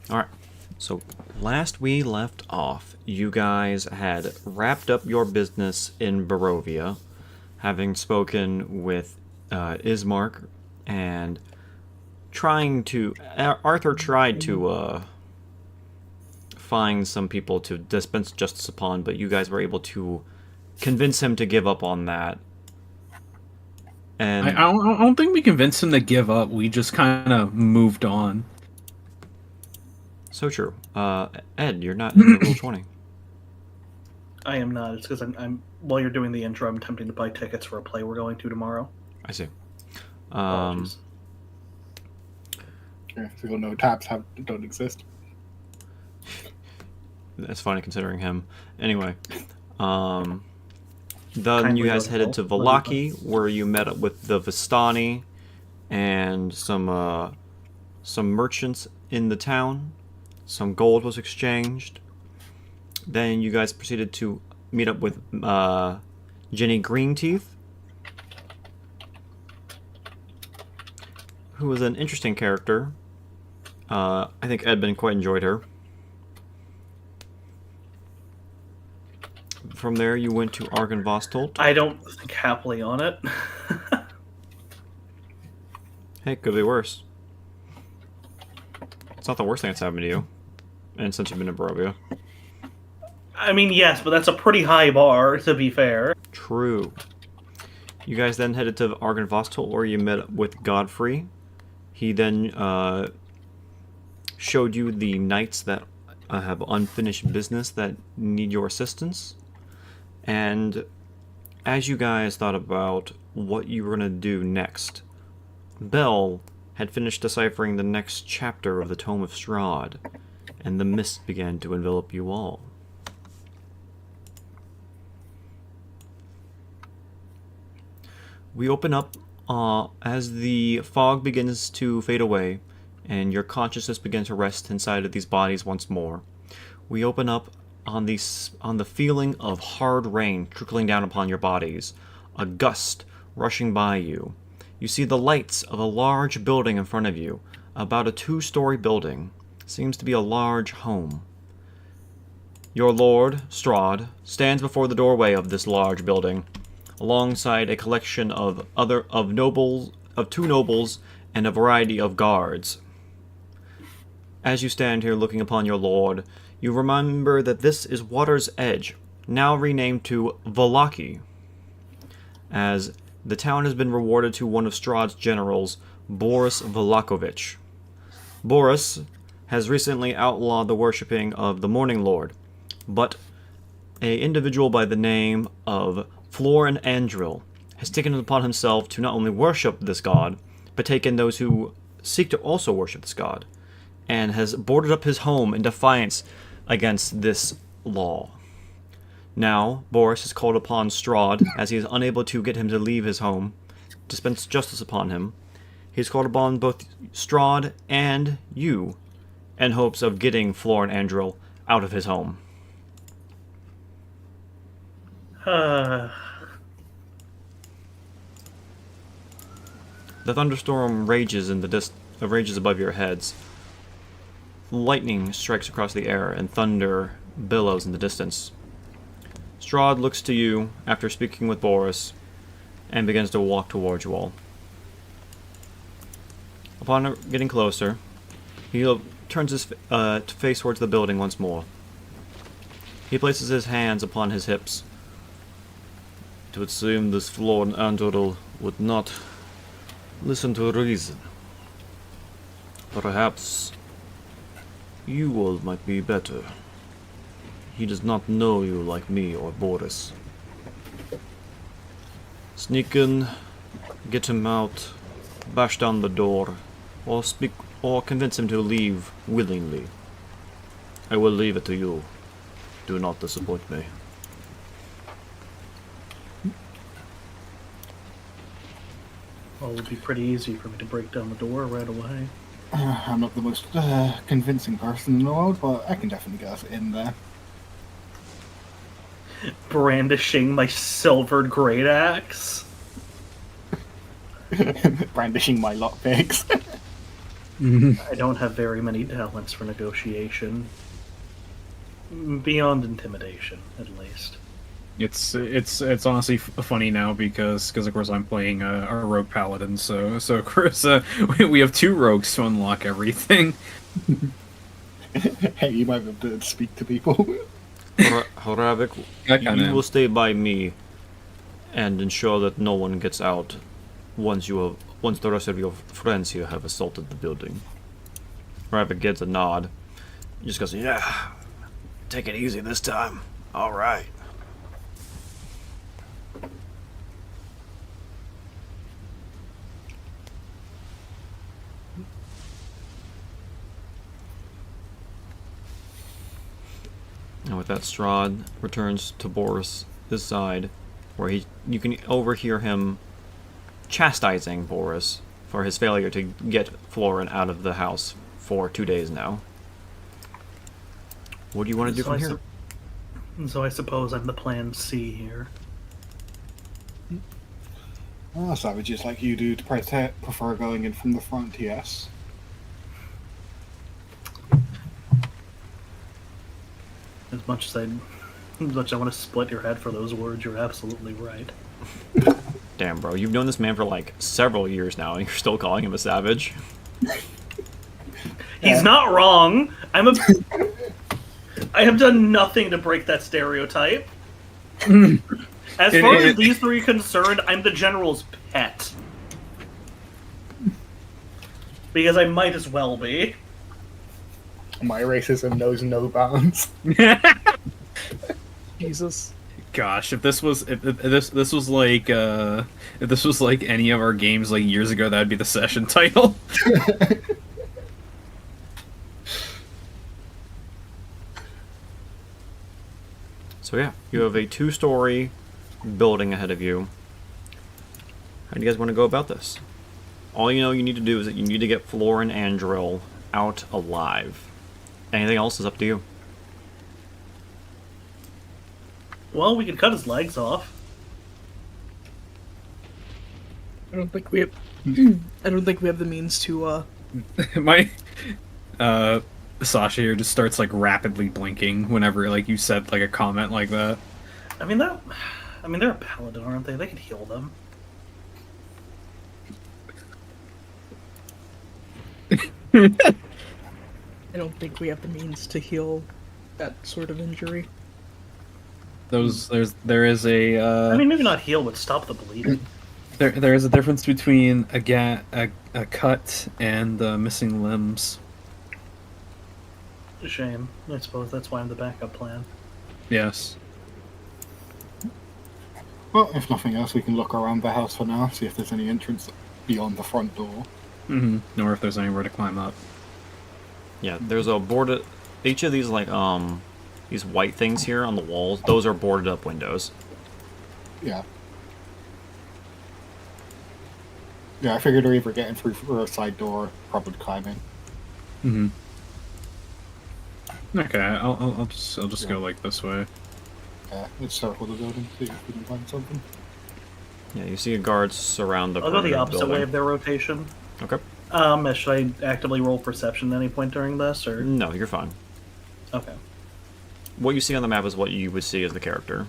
Alright, so last we left off, you guys had wrapped up your business in Barovia, having spoken with Ismark and trying to. Arthur tried to find some people to dispense justice upon, but you guys were able to convince him to give up on that. And I don't think we convinced him to give up. We just kind of moved on. so true. Ed, you're not in the roll 20. I am not. It's because I'm while you're doing the intro, I'm attempting to buy tickets for a play we're going to tomorrow. I see. Apologies. Yeah, so no tabs don't exist. That's funny considering him. Anyway, then Kindly you guys go headed to to Vallaki, where you met up with the Vistani and some merchants in the town. Some gold was exchanged. Then you guys proceeded to meet up with Jenny Greenteeth, who was an interesting character. I think Edmund quite enjoyed her. From there, you went to Argon Vostolt. I don't think happily on it. Hey, could be worse. It's not the worst thing that's happened to you. And since you've been in Barovia. I mean, yes, but that's a pretty high bar, to be fair. True. You guys then headed to Argon Vostolt, where you met up with Godfrey. He then showed you the knights that have unfinished business that need your assistance. And as you guys thought about what you were going to do next, Bell had finished deciphering the next chapter of the Tome of Strahd, and the mist began to envelop you all. We open up as the fog begins to fade away, and your consciousness begins to rest inside of these bodies once more. We open up on the feeling of hard rain trickling down upon your bodies, a gust rushing by you. You see the lights of a large building in front of you, about a 2-story building. Seems to be a large home. Your lord, Strahd, stands before the doorway of this large building, alongside a collection of two nobles and a variety of guards. As you stand here looking upon your lord, you remember that this is Water's Edge, now renamed to Vallaki, as the town has been rewarded to one of Strahd's generals, Boris Vlakovich. Boris has recently outlawed the worshipping of the Morning Lord, but an individual by the name of Florin Andril has taken it upon himself to not only worship this god, but take in those who seek to also worship this god, and has boarded up his home in defiance against this law. Now, Boris has called upon Strahd, as he is unable to get him to leave his home, to dispense justice upon him. He has called upon both Strahd and you, in hopes of getting Florin Andril out of his home. The thunderstorm rages rages above your heads. Lightning strikes across the air, and thunder billows in the distance. Strahd looks to you after speaking with Boris, and begins to walk towards you all. Upon getting closer, he turns his face towards the building once more. He places his hands upon his hips. It would seem this Florin Andril would not listen to reason. Perhaps you all might be better. He does not know you like me or Boris. Sneak in, get him out, bash down the door, or convince him to leave willingly. I will leave it to you. Do not disappoint me. Well, it would be pretty easy for me to break down the door right away. I'm not the most convincing person in the world, but I can definitely get us in there. Brandishing my silvered great axe. Brandishing my lockpicks. I don't have very many talents for negotiation. Beyond intimidation, at least. It's honestly funny now because of course I'm playing a rogue paladin, so of course we have 2 rogues to unlock everything. Hey, you might be able to speak to people. Horavik, That you kinda- will stay by me and ensure that no one gets out once the rest of your friends here have assaulted the building. Horavik gets a nod. He just goes, "Yeah, take it easy this time. All right." And with that, Strahd returns to Boris' side, where you can overhear him chastising Boris for his failure to get Florin out of the house for 2 days now. What do you want to do from here? So I suppose I'm the plan C here. Savages like you do to prefer going in from the front, yes. As much as I want to split your head for those words, you're absolutely right. Damn, bro, you've known this man for like several years now, and you're still calling him a savage. He's not wrong. I have done nothing to break that stereotype. As far as these 3 are concerned, I'm the general's pet. Because I might as well be. My racism knows no bounds. Jesus. Gosh, if this was like any of our games like years ago, that'd be the session title. So yeah, you have a 2-story building ahead of you. How do you guys want to go about this? All you need to do is that you need to get Florin and Drill out alive. Anything else is up to you. Well, we could cut his legs off. I don't think we have. I don't think we have the means to. My Sasha here just starts like rapidly blinking whenever like you said like a comment like that. I mean, they're a paladin, aren't they? They could heal them. I don't think we have the means to heal that sort of injury. There is a I mean, maybe not heal, but stop the bleeding. there is a difference between a cut and missing limbs. A shame. I suppose that's why I'm the backup plan. Yes. Well, if nothing else, we can look around the house for now, see if there's any entrance beyond the front door. Mm-hmm. Nor if there's anywhere to climb up. Yeah, there's a boarded. Each of these these white things here on the walls, those are boarded up windows. Yeah. Yeah, I figured they're either getting through a side door, probably climbing. Mm-hmm. Okay, I'll just go like this way. Yeah, let's circle the building, see if we can find something. Yeah, you see guards surround the. I'll go the perimeter opposite building. way of their rotation. Okay. Should I actively roll perception at any point during this, or No, you're fine. okay? What you see on the map is what you would see as the character.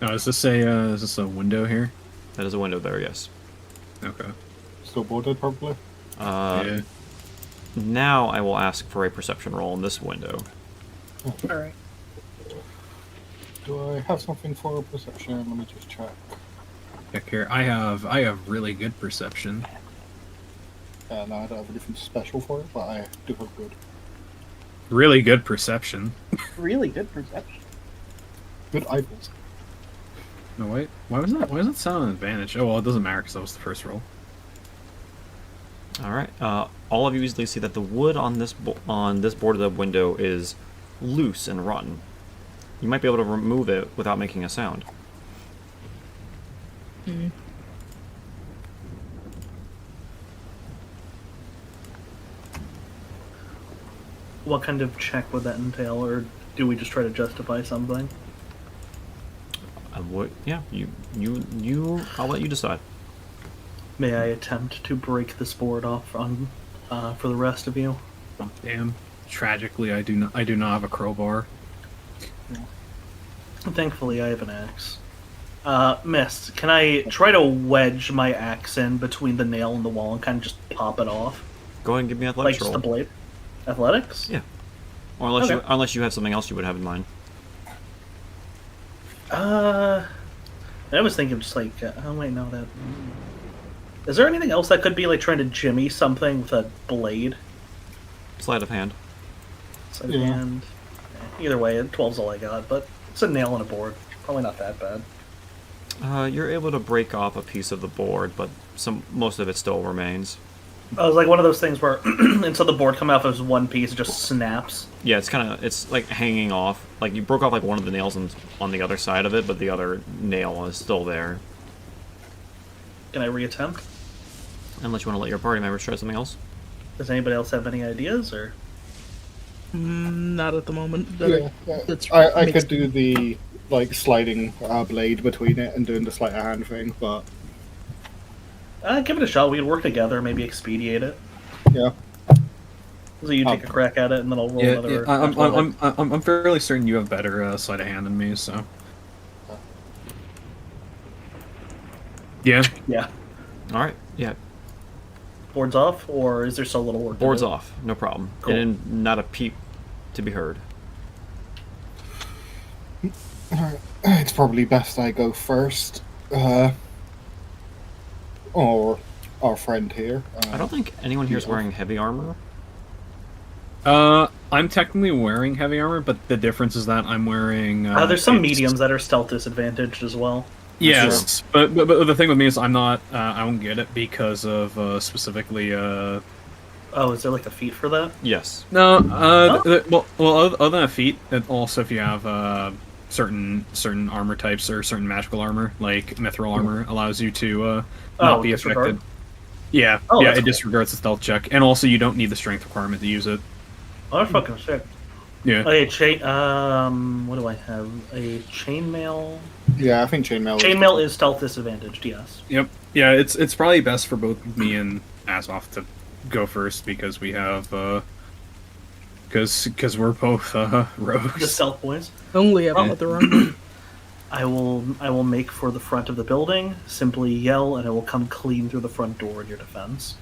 Oh, is this a window here? That is a window there, yes. Okay. Still boarded, probably? Yeah. Now I will ask for a perception roll in this window. Alright. Do I have something for perception? Let me just check. Check here. I have really good perception. No, I don't have anything special for it, but I do have good. Really good perception. Really good perception. Good eyeballs. No wait. Why was that sound an advantage? Oh well, it doesn't matter because that was the first roll. All right. All of you easily see that the wood on this boarded up window is loose and rotten. You might be able to remove it without making a sound. What kind of check would that entail, or do we just try to justify something? Yeah. You. I'll let you decide. May I attempt to break this board off on for the rest of you. Oh, damn. Tragically, I do not have a crowbar. Thankfully, I have an axe. Mist, can I try to wedge my axe in between the nail and the wall and kind of just pop it off? Go ahead and give me an Like athletics just roll. the blade? Athletics? Yeah. Or unless Okay. unless you have something else you would have in mind. I was thinking just like, oh wait, no, that... Is there anything else that could be like trying to jimmy something with a blade? Sleight of hand. Sleight of Yeah. hand. Either way, 12's all I got, but it's a nail on a board. Probably not that bad. You're able to break off a piece of the board, but most of it still remains. I was like one of those things where until the board come off as one piece, it just snaps. Yeah, it's like hanging off. Like you broke off like one of the nails on the other side of it, but the other nail is still there. Can I reattempt? Unless you want to let your party members try something else. Does anybody else have any ideas, or? Not at the moment. Yeah, That's I makes- could do the like sliding blade between it and doing the sleight of hand thing, but Give it a shot. We can work together, maybe expedite it. yeah. So you take a crack at it, and then I'll roll Yeah, another. I'm fairly certain you have better sleight of hand than me, so. Yeah. Yeah. All right. Yeah. Boards off, or is there still a little work? to Boards do? off. No problem. Cool. And not a peep to be heard. It's probably best I go first. Or our friend here. I don't think anyone here is wearing heavy armor. I'm technically wearing heavy armor, but the difference is that I'm wearing. There's some it's- mediums that are stealth disadvantaged as well. Yes, but the thing with me is I'm not. I won't get it because of specifically. Oh, is there like a feat for that? Yes. No. Huh? Well, other than a feat, and also if you have certain armor types or certain magical armor, like mithril armor, allows you to not be disregard? affected. Yeah, Oh, yeah, that's it cool. disregards the stealth check, and also you don't need the strength requirement to use it. Oh, that's fucking sick. Yeah. Okay, what do I have? A chainmail. Yeah, I think chainmail. Chainmail is stealth disadvantaged. Yes. Yep. Yeah, it's probably best for both me and Azoth to go first because we have because we're both The rogues. stealth boys. Only have Oh. other armor. I will make for the front of the building. Simply yell, and I will come clean through the front door in your defense.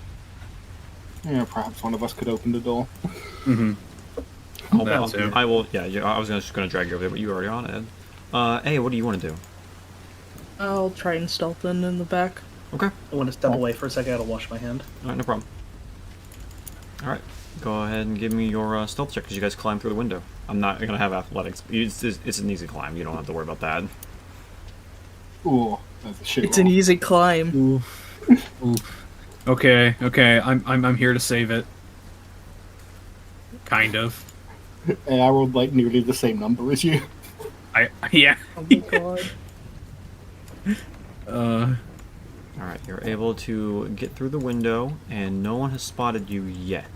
Yeah, perhaps one of us could open the door. Mm-hmm. That too. I will. Yeah. I was just gonna drag you over there, but you were already on it. Hey, what do you want to do? I'll try and stealth in the back. Okay. I want to step away for a second. I gotta wash my hand. All right. No problem. All right. Go ahead and give me your stealth check because you guys climb through the window. I'm not gonna have athletics. It's an easy climb. You don't have to worry about that. Ooh, that's a shit It's an roll. easy climb. Oof. Okay. I'm here to save it. Kind of. Hey, I rolled like nearly the same number as you. Yeah. Oh my god. All right. You're able to get through the window, and no one has spotted you yet.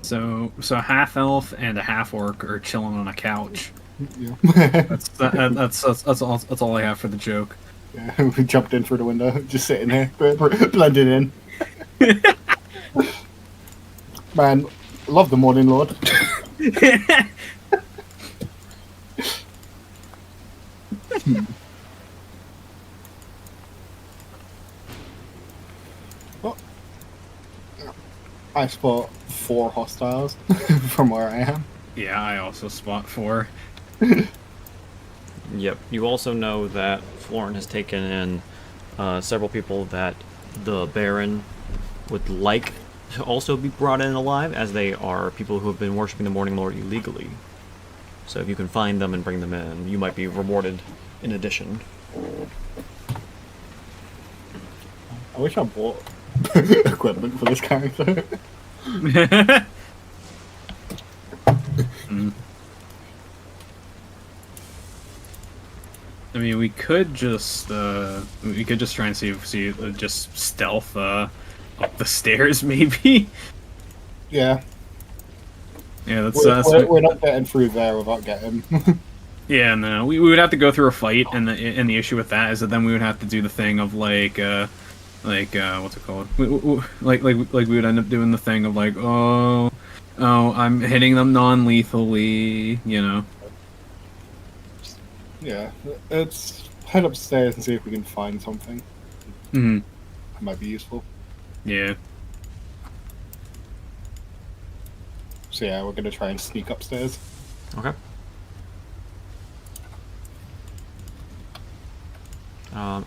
So half elf and a half orc are chilling on a couch. Yeah. That's all I have for the joke. Yeah, we jumped in through the window, just sitting there, blending in. Man, love the Morning Lord. Well, I spot 4 hostiles from where I am. Yeah, I also spot 4. Yep. You also know that Florin has taken in several people that the Baron would like to also be brought in alive, as they are people who have been worshipping the Morning Lord illegally. So if you can find them and bring them in, you might be rewarded in addition. I wish I bought equipment for this character. I mean, could just try and see just stealth up the stairs, maybe. Yeah, Yeah, that's we're not getting through there without getting. yeah. No, we would have to go through a fight, and the issue with that is that then we would have to do the thing of like what's it called? Like we would end up doing the thing of like, oh, I'm hitting them non-lethally, you know. Yeah, let's head upstairs and see if we can find something. Hmm. That might be useful. Yeah. So yeah, we're gonna try and sneak upstairs. Okay.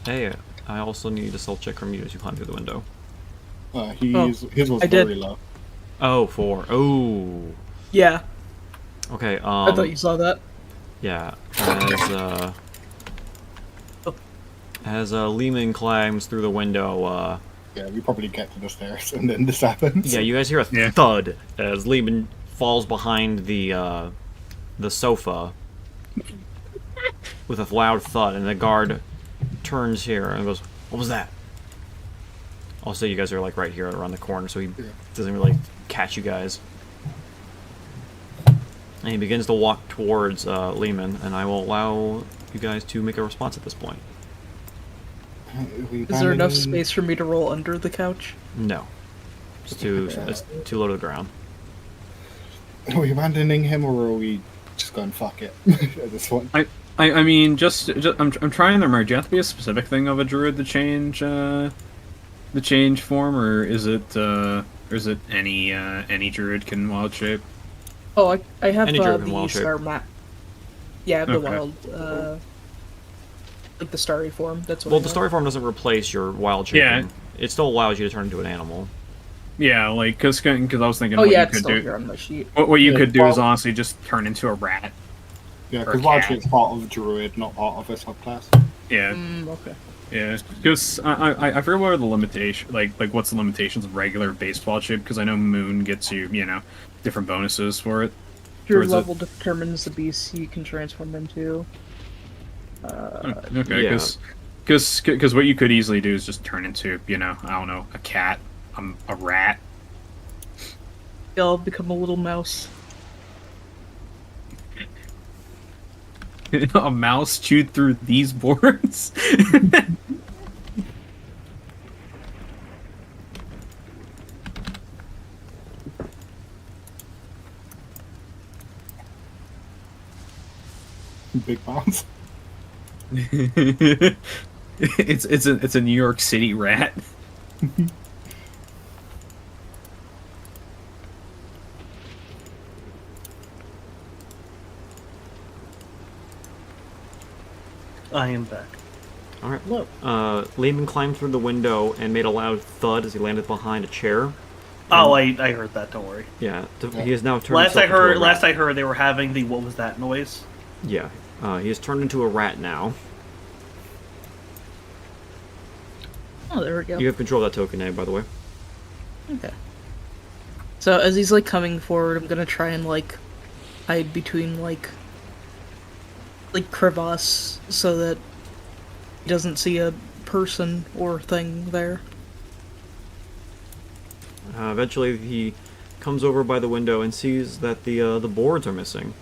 Hey, I also need a stealth check from you as you climb through the window. His was I did. very low. Oh, 4. Oh. Yeah, Okay. I thought you saw that. Yeah. As Lehman climbs through the window, Yeah, we probably get to the stairs and then this happens. yeah, you guys hear a Yeah. thud as Lehman falls behind the sofa with a loud thud, and the guard turns here and goes, "What was that?" Also, you guys are like right here around the corner, so he doesn't really catch you guys. And he begins to walk towards Lehman, and I will allow you guys to make a response at this point. Is there enough space for me to roll under the couch? No, it's too low to the ground. Are we abandoning him or are we just going fuck it at this point? I mean, just I'm trying to remember. Do you have to be a specific thing of a druid to change the change form, or is it any druid can wild shape? Oh, I have Any druid can wild the shape. star map. Yeah, the Okay. wild, like the starry form. That's what. Well, I the have. story form doesn't replace your wild shaping. Yeah. It still allows you to turn into an animal. Yeah, like because I was thinking Oh what yeah, you it's could still do. here on my sheet. What you Yeah, could do is well- honestly just turn into a rat. Yeah, Or because a wild cat. shape's part of druid, not part of a subclass. Yeah, Okay. yeah. Because I forget what are the limitation like what's the limitations of regular base wild shape? Because I know Moon gets you different bonuses for it. Your Towards it. level determines the beast you can transform into. Okay, Yeah. because what you could easily do is just turn into I don't know, a cat, a rat. I'll become a little mouse. A mouse chewed through these boards. Big mouse. it's a New York City rat. I am back. All right. Hello. Lehman climbed through the window and made a loud thud as he landed behind a chair. Oh, I heard that. Don't worry. Yeah, he has now turned. Last himself I into a heard, rat. last I heard, they were having the what was that noise? Yeah, he has turned into a rat now. Oh, there we go. You have control of that token, by the way. Okay. So as he's like coming forward, I'm gonna try and like hide between like crevasse so that he doesn't see a person or thing there. Eventually, he comes over by the window and sees that the boards are missing.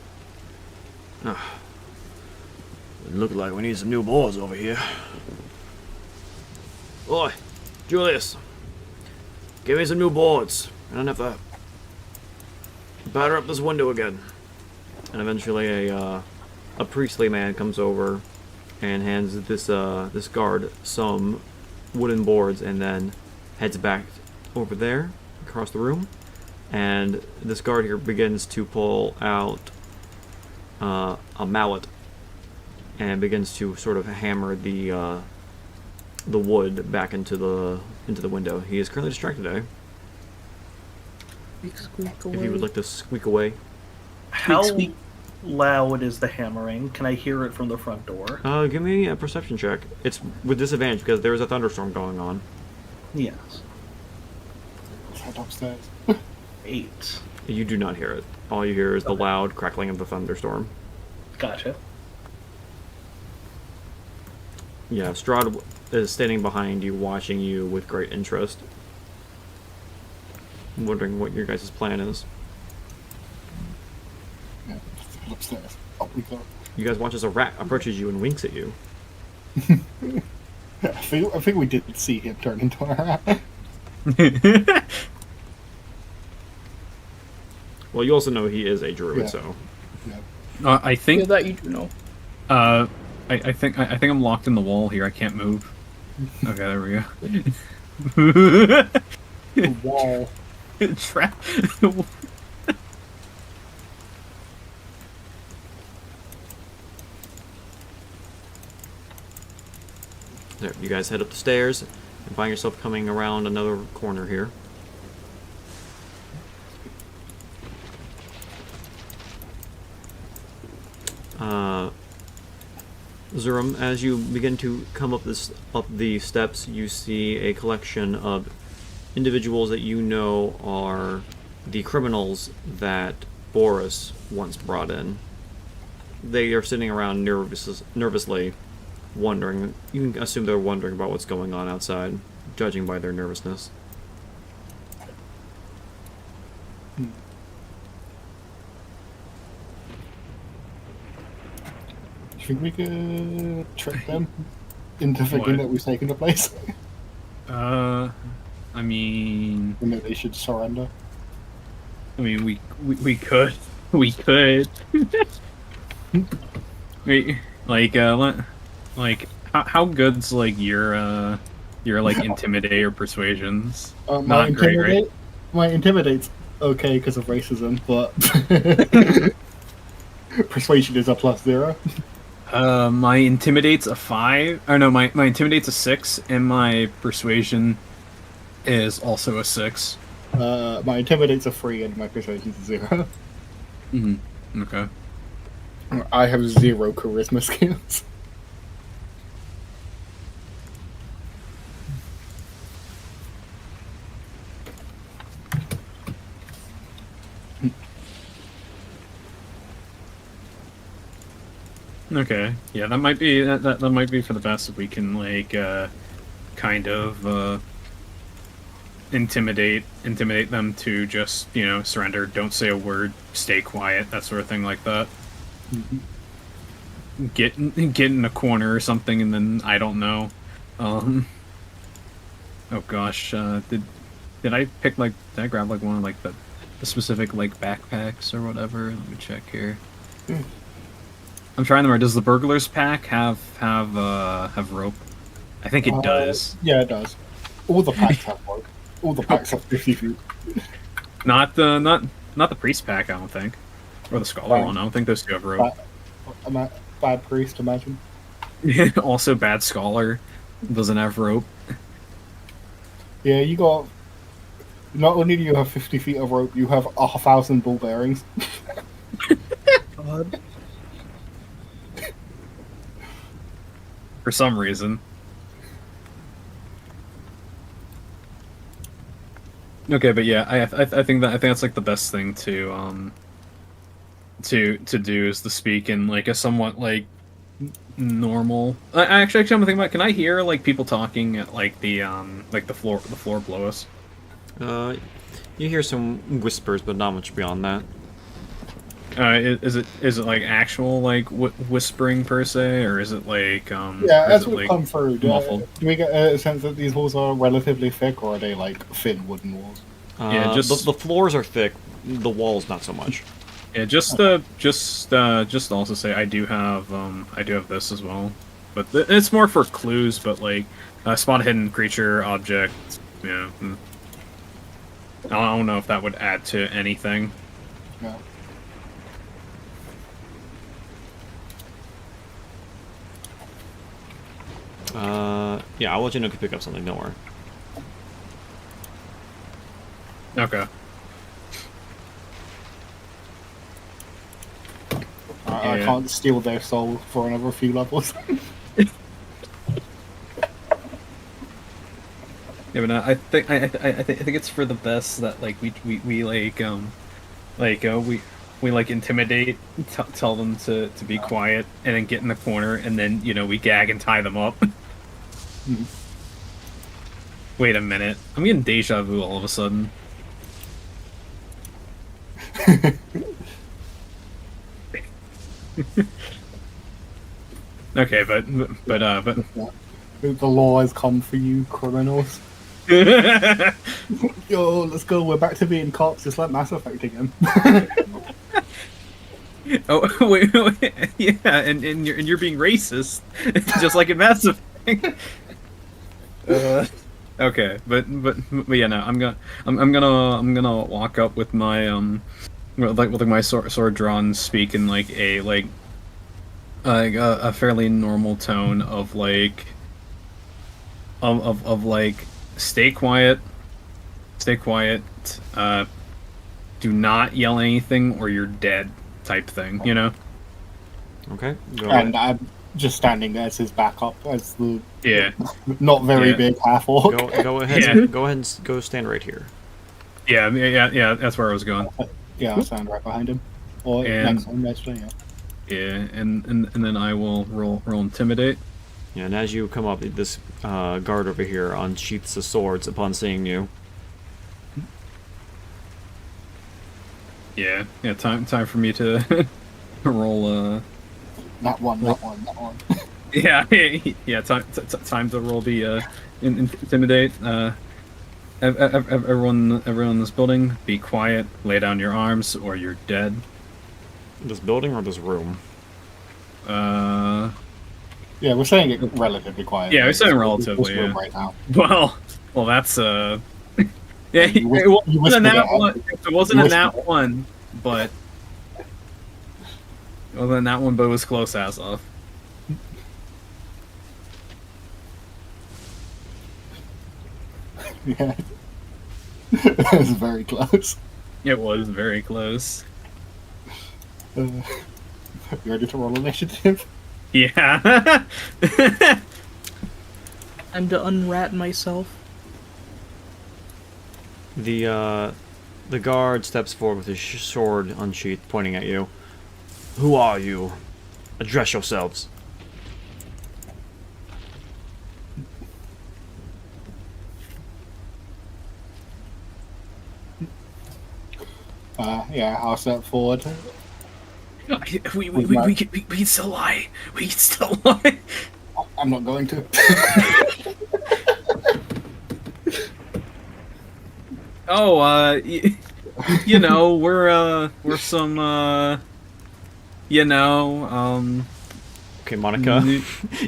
Look like we need some new boards over here. Oi, Julius, give me some new boards. I don't have to batter up this window again. And eventually, a priestly man comes over and hands this guard some wooden boards, and then heads back over there across the room. And this guard here begins to pull out a mallet and begins to sort of hammer the wood back into the window. He is currently distracted, eh? Squeak If you would like to squeak away. How squeak. loud is the hammering? Can I hear it from the front door? Give me a perception check. It's with disadvantage because there is a thunderstorm going on. Yes. Let's head upstairs. 8. You do not hear it. All you hear is the loud crackling of the thunderstorm. Gotcha. Yeah, Strahd is standing behind you, watching you with great interest. Wondering what your guys' plan is. Yeah, let's head upstairs. Up we go. You guys watch as a rat approaches you and winks at you. I think we did see him turn into a rat. Well, you also know he is a druid, Yeah. so... Yeah. I Yeah, think that you do know. I think I'm locked in the wall here. I can't move. Okay, there we go. The wall. Trap. There, you guys head up the stairs and find yourself coming around another corner here. Zurum, as you begin to come up the steps, you see a collection of individuals that you know are the criminals that Boris once brought in. They are sitting around nervously, wondering. You can assume they're wondering about what's going on outside, judging by their nervousness. Do you think we could trick them into thinking What? that we've taken the place? I mean, And that they should surrender? we could, we like how good's like your like intimidate or persuasions? My Not great, right? intimidate, my intimidate's okay because of racism, but persuasion is a +0. My intimidate's a 5. Or no, my intimidate's a 6, and my persuasion is also a 6. My intimidate's a 3 and my persuasion's a 0. Mm-hmm. Okay. I have 0 charisma skills. Okay. Yeah, that might be that might be for the best if we can like kind of intimidate them to just, you know, surrender, don't say a word, stay quiet, that sort of thing like that. Get in a corner or something, and then I don't know. Oh gosh, did I pick like did I grab like one of like the specific like backpacks or whatever? Let me check here. I'm trying to remember. Does the burglar's pack have rope? I think it does. Yeah, it does. All the packs have rope. All the packs have 50 feet. Not the priest pack, I don't think, or the scholar one. I don't think those two have rope. Bad priest, imagine. Also, bad scholar doesn't have rope. Yeah, you got. Not only do you have 50 feet of rope, you have 1,000 ball bearings. God. For some reason. Okay, but yeah, I think that's like the best thing to do is to speak in like a somewhat like normal. Actually, I'm thinking about. Can I hear like people talking at like the floor below us? You hear some whispers, but not much beyond that. Is it like actual like whispering per se, or is it like Yeah, or as is it, we like, come through, muffled? do we get a sense that these walls are relatively thick, or are they like thin wooden walls? Yeah, the floors are thick. The walls not so much. Yeah, just to also say I do have this as well, but it's more for clues. But like spot a hidden creature, object. Yeah, I don't know if that would add to anything. Yeah. Yeah, I'll let you know if you pick up something. Don't worry. Okay. I Yeah. can't steal their soul for another few levels. Yeah, but I think it's for the best that like we we like intimidate, tell them to be quiet, and then get in the corner, and then we gag and tie them up. Wait a minute, I'm getting deja vu all of a sudden. Okay, but The law has come for you, criminals. Yo, let's go. We're back to being cops. It's like Mass Effect again. Oh wait, yeah, and you're being racist, just like in Mass Effect. Okay, but yeah, no, I'm gonna walk up with my with my sword drawn, speak in like a fairly normal tone of like stay quiet, do not yell anything or you're dead type thing, Okay. Go And ahead. I'm just standing there as his backup, as the Yeah. not very Yeah. big half orc. Go ahead. Yeah. Go ahead and go stand right here. Yeah, that's where I was going. Yeah, I'll stand right behind him. Or And- next to him, actually, yeah. Yeah, and then I will roll intimidate. Yeah, and as you come up, this guard over here unsheaths the swords upon seeing you. Yeah, time for me to roll That one. yeah, time to roll the intimidate. Everyone in this building, be quiet, lay down your arms, or you're dead. This building or this room? Uh, Yeah, we're saying it relatively quietly. Yeah, we're saying This relatively, room yeah. right now. well, that's yeah, You it wasn't in whispered that it out. one. It wasn't in You that whispered it. one, but it wasn't in that one, but it was close as of. Yeah. It's very close. It was very close. You ready to roll initiative? Yeah. Time to unrat myself. The guard steps forward with his sword unsheathed, pointing at you. Who are you? Address yourselves. Yeah, I'll step forward. We can still lie. We can still lie. I'm not going to. Oh, we're some, Okay, Monica.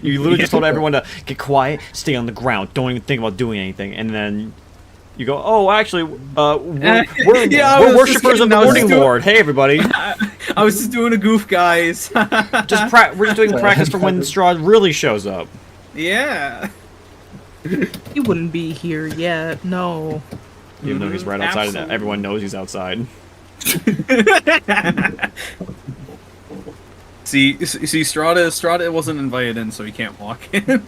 You literally just told everyone to get quiet, stay on the ground, don't even think about doing anything, and then you go, "Oh, actually, we're Yeah, I was just worshippers of kidding, the I was Morning just doing- Lord. Hey, everybody! I was just doing a goof, guys. We're just doing practice for when Strahd really shows up." Yeah. He wouldn't be here yet. No. Even though he's right outside, and Absolutely. everyone knows he's outside. See, Strahd wasn't invited in, so he can't walk in.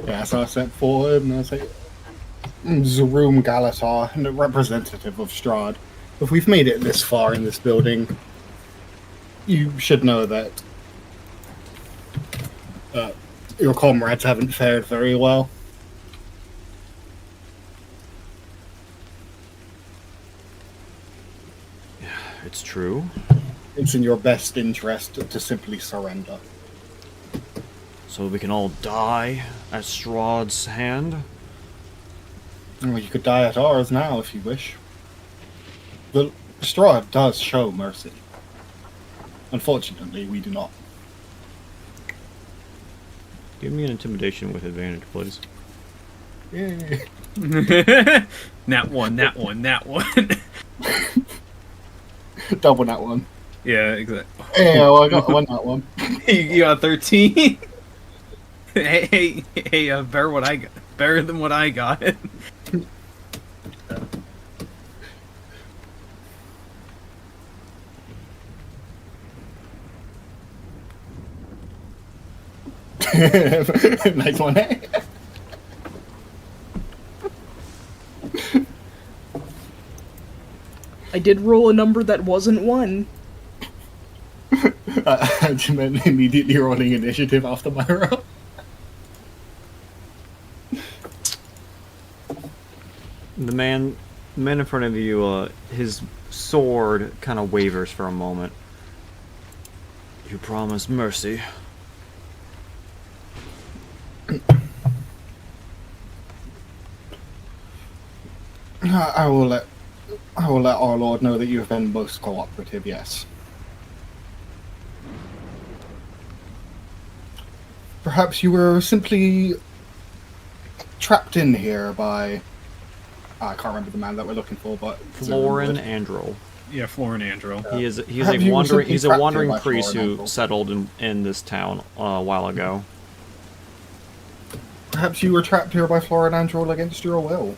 Yeah, so I step forward and I say, Zaroom Galatar, and a representative of Strahd. If we've made it this far in this building, you should know that your comrades haven't fared very well. It's true. It's in your best interest to simply surrender. So we can all die at Strahd's hand. Well, you could die at ours now if you wish. The Strahd does show mercy. Unfortunately, we do not. Give me an intimidation with advantage, please. Yay. That one. Double that one. Yeah, exactly. Yeah, well, I got one that one. You got 13. hey, better than what I got. Nice one, eh? I did roll a number that wasn't 1. I meant immediately rolling initiative after my roll. The man in front of you, his sword kind of wavers for a moment. You promise mercy. I will let our lord know that you have been most cooperative. Yes. Perhaps you were simply trapped in here by. I can't remember the man that we're looking for, but Florin Androl. Yeah, Florin Andro. He's Have you simply a trapped wandering here by priest Florin who Androl? settled in this town a while ago. Perhaps you were trapped here by Florin Androl against your will.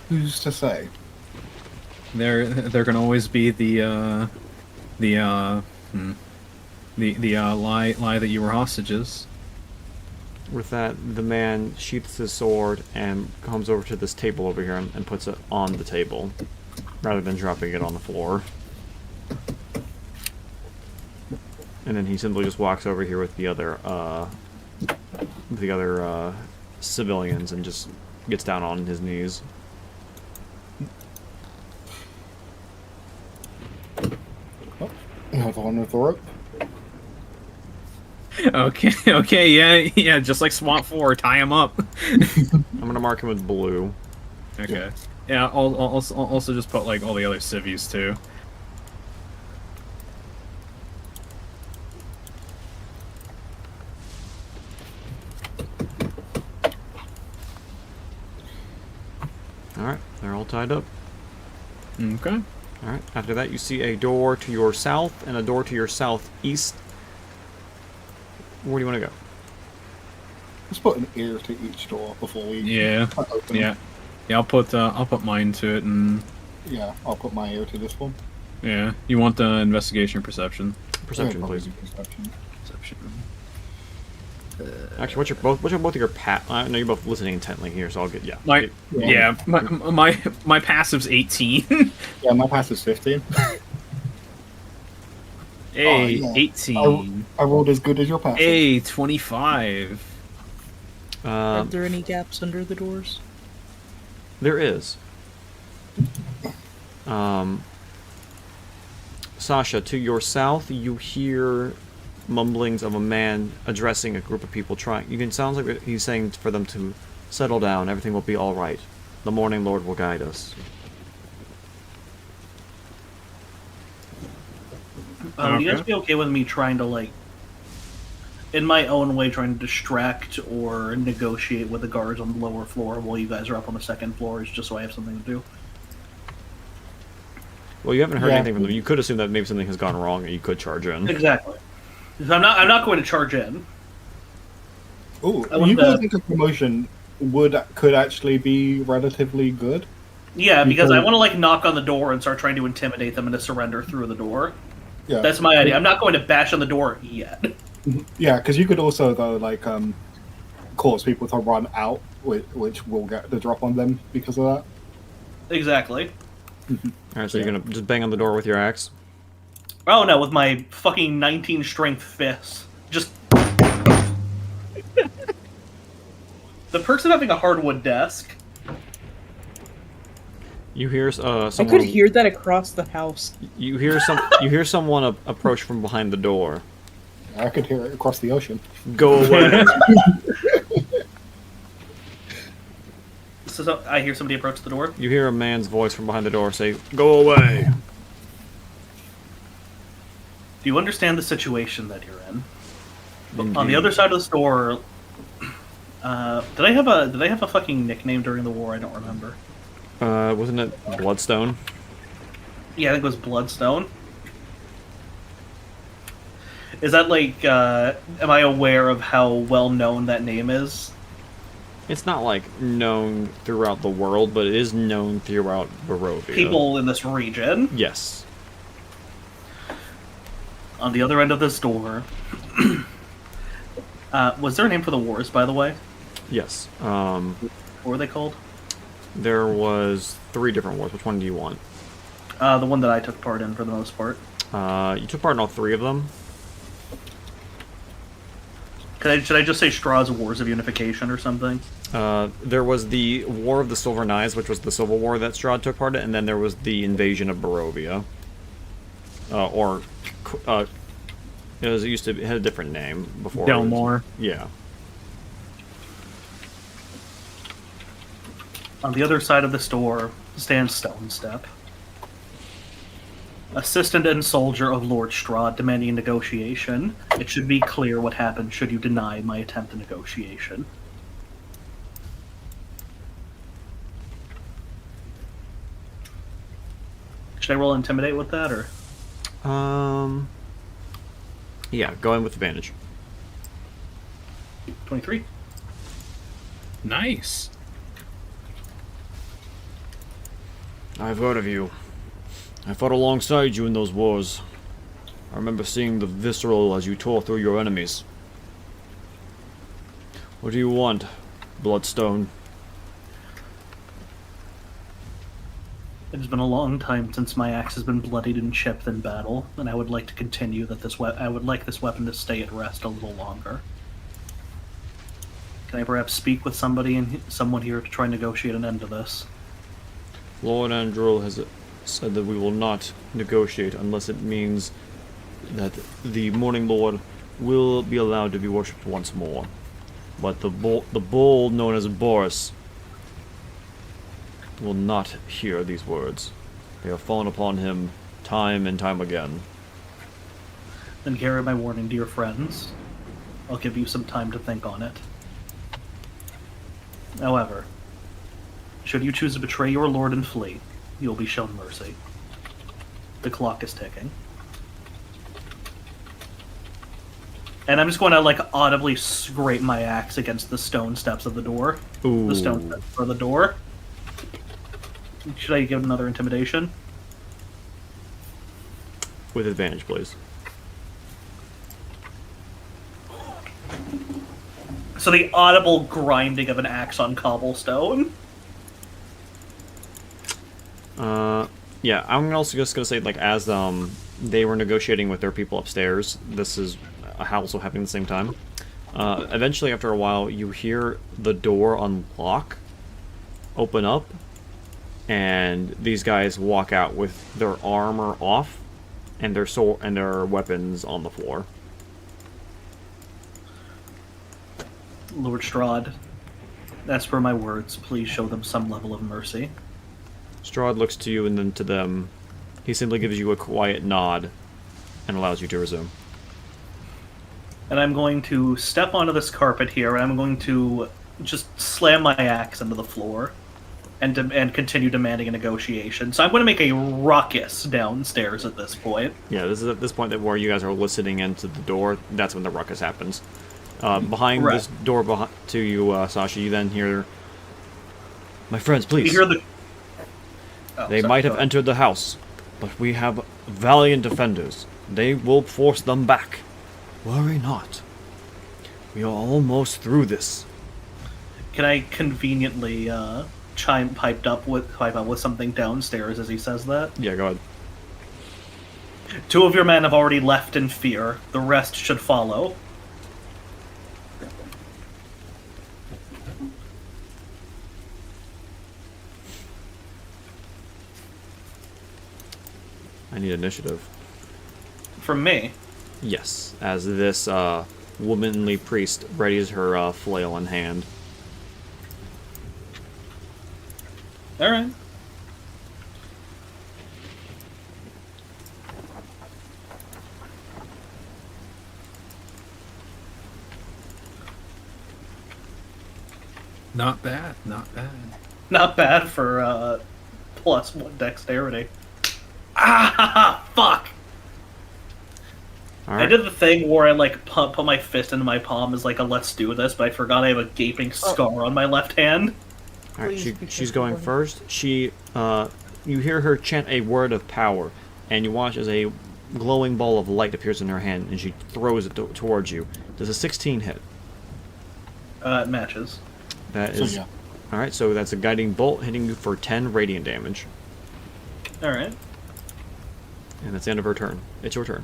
Who's to say? There can always be the lie that you were hostages. With that, the man sheaths his sword and comes over to this table over here and puts it on the table, rather than dropping it on the floor. And then he simply just walks over here with the other civilians and just gets down on his knees. You have the one with the rope. Okay, yeah, just like Swamp 4, tie him up. I'm gonna mark him with blue. Okay. Yeah, I'll also just put like all the other civvies too. Alright, they're all tied up. Okay. Alright, after that you see a door to your south and a door to your southeast. Where do you want to go? Let's put an ear to each door before we Yeah. open. Yeah. Yeah, I'll put mine to it, and Yeah, I'll put my ear to this one. yeah. You want the investigation or perception? Perception, Yeah, please. Perception. Perception. Actually, what's your both of your I know you're both listening intently here, so I'll get My passive's 18. Yeah, my pass is 15. Hey, yeah. 18. I rolled as good as your pass. Hey, 25. Are there any gaps under the doors? There is. Sasha, to your south, you hear mumblings of a man addressing a group of people trying. It sounds like he's saying for them to settle down. Everything will be all right. The morning Lord will guide us. Would you guys Okay. be okay with me trying to, like, in my own way, trying to distract or negotiate with the guards on the lower floor while you guys are up on the second floor, just so I have something to do? Well, you haven't heard Yeah. anything from them. You could assume that maybe something has gone wrong, and you could charge in. Exactly. 'Cause I'm not going to charge in. Ooh, I want you guys the- think a promotion could actually be relatively good? Yeah, because I Because- want to, like, knock on the door and start trying to intimidate them into surrender through the door. Yeah, That's my idea. I'm not going to bash on the door yet. yeah, because you could also though like cause people to run out, which will get the drop on them because of that. Exactly. Alright, so you're gonna just bang on the door with your axe? Oh no, with my fucking 19 strength fist. Just. The person having a hardwood desk. You hear I someone. could hear that across the house. You hear someone approach from behind the door. I could hear it across the ocean. Go away. So I hear somebody approach the door. You hear a man's voice from behind the door say, "Go away." Do you understand the situation that you're in? On the Indeed. other side of the store, did I have a fucking nickname during the war? I don't remember. Wasn't it Bloodstone? Yeah, I think it was Bloodstone. Is that like? Am I aware of how well known that name is? It's not like known throughout the world, but it is known throughout Barovia. People in this region. Yes. On the other end of this door. Was there a name for the wars, by the way? Yes. What were they called? There was 3 different wars. Which one do you want? The one that I took part in for the most part. You took part in all 3 of them. Should I just say Strahd's Wars of Unification or something? There was the War of the Silver Knives, which was the Civil War that Strahd took part in, and then there was the invasion of Barovia. It used to had a different name before. Delmore. Yeah. On the other side of this door stands Stone Step, assistant and soldier of Lord Strahd, demanding a negotiation. It should be clear what happens should you deny my attempt at negotiation. Should I roll Intimidate with that, or? Yeah, go in with advantage. 23. Nice. I've heard of you. I fought alongside you in those wars. I remember seeing the visceral as you tore through your enemies. What do you want, Bloodstone? It has been a long time since my axe has been bloodied and chipped in battle, and I would like to continue that I would like this weapon to stay at rest a little longer. Can I perhaps speak with someone here to try and negotiate an end to this? Lord Andril has said that we will not negotiate unless it means that the Morning Lord will be allowed to be worshipped once more. But the bull known as Boris will not hear these words. They have fallen upon him time and time again. Then carry my warning, dear friends. I'll give you some time to think on it. However, should you choose to betray your lord and flee, you'll be shown mercy. The clock is ticking. And I'm just going to, like, audibly scrape my axe against the stone steps of the door. Ooh. The stone steps for the door. Should I give another intimidation? With advantage, please. So the audible grinding of an axe on cobblestone. Yeah, I'm also just gonna say, like, as they were negotiating with their people upstairs, this is also happening at the same time. Eventually, after a while, you hear the door unlock, open up, and these guys walk out with their armor off and their weapons on the floor. Lord Strahd, as per my words, please show them some level of mercy. Strahd looks to you and then to them. He simply gives you a quiet nod and allows you to resume. And I'm going to step onto this carpet here, and I'm going to just slam my axe into the floor and continue demanding a negotiation. So I'm going to make a ruckus downstairs at this point. Yeah, this is at this point that where you guys are listening into the door. That's when the ruckus happens. Behind Right. this door to you, Sasha, you then hear, "My friends, please. You hear the... Oh, They sorry, might go have ahead. entered the house, but we have valiant defenders. They will force them back. Worry not. We are almost through this." Can I conveniently pipe up with something downstairs as he says that? Yeah, go ahead. 2 of your men have already left in fear. The rest should follow. I need initiative. From me. Yes, as this womanly priest readies her flail in hand. Alright. Not bad, not bad. Not bad for +1 dexterity. Ah, fuck! All I right. did the thing where I like put my fist into my palm as like a let's do this, but I forgot I have a gaping scar on my left hand. All right, Please be she's careful going for me. first. You hear her chant a word of power, and you watch as a glowing ball of light appears in her hand, and she throws it towards you. Does a 16 hit? It matches. That So, is. yeah. All right, so that's a guiding bolt hitting you for 10 radiant damage. Alright. And that's the end of her turn. It's your turn.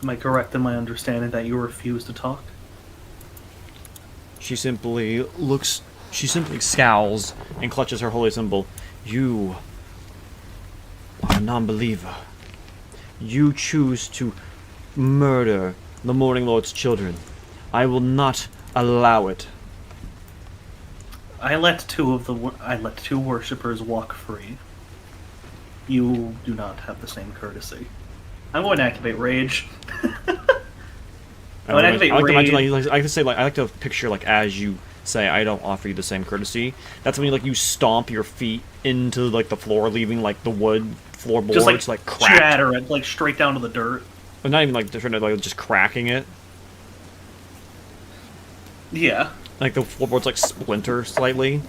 Am I correct in my understanding that you refuse to talk? She simply scowls and clutches her holy symbol. You are a non-believer. You choose to murder the Morning Lord's children. I will not allow it. I let two worshippers walk free. You do not have the same courtesy. I'm going to activate Rage. I like to imagine, I like to picture, like, as you say, I don't offer you the same courtesy. That's when you stomp your feet into, like, the floor, leaving, like, the wood floorboards, Just like cracked. shatter it, like straight down to the dirt. But not even, like, just cracking it. Yeah. Like, the floorboards, like, splinter slightly.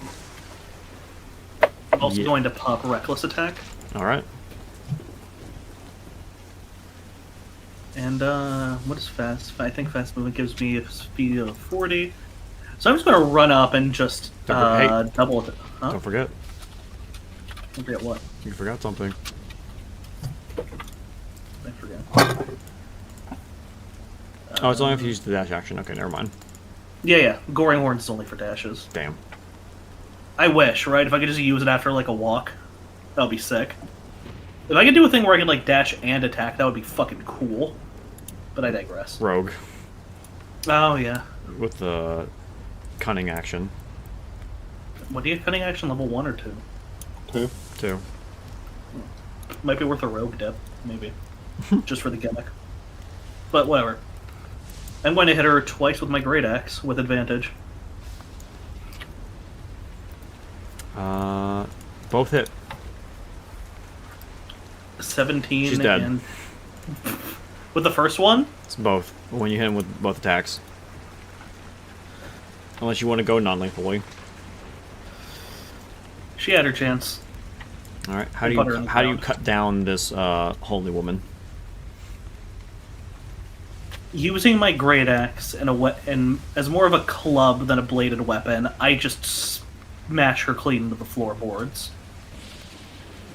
I'm also going to pop Reckless Attack. Alright. And, what is fast? I think fast movement gives me a speed of 40. So I'm just going to run up and just, double it. Huh? Don't forget. Don't forget what? You forgot something. I forget. Oh, it's only if you use the dash action. Okay, never mind. Yeah. Goring Horns is only for dashes. Damn. I wish, right? If I could just use it after, like, a walk, that would be sick. If I could do a thing where I could, like, dash and attack, that would be fucking cool. But I digress. Rogue. Oh, yeah. With the cunning action. What do you have cunning action, level 1 or 2? 2. 2. Might be worth a rogue dip, maybe. Just for the gimmick. But whatever. I'm going to hit her twice with my Great Axe, with advantage. Both hit. 17 She's dead. and... With the first one? It's both. When you hit him with both attacks. Unless you want to go non-lethally. She had her chance. Alright, how do you cut down this holy woman? Using my Great Axe and as more of a club than a bladed weapon, I just smash her clean into the floorboards.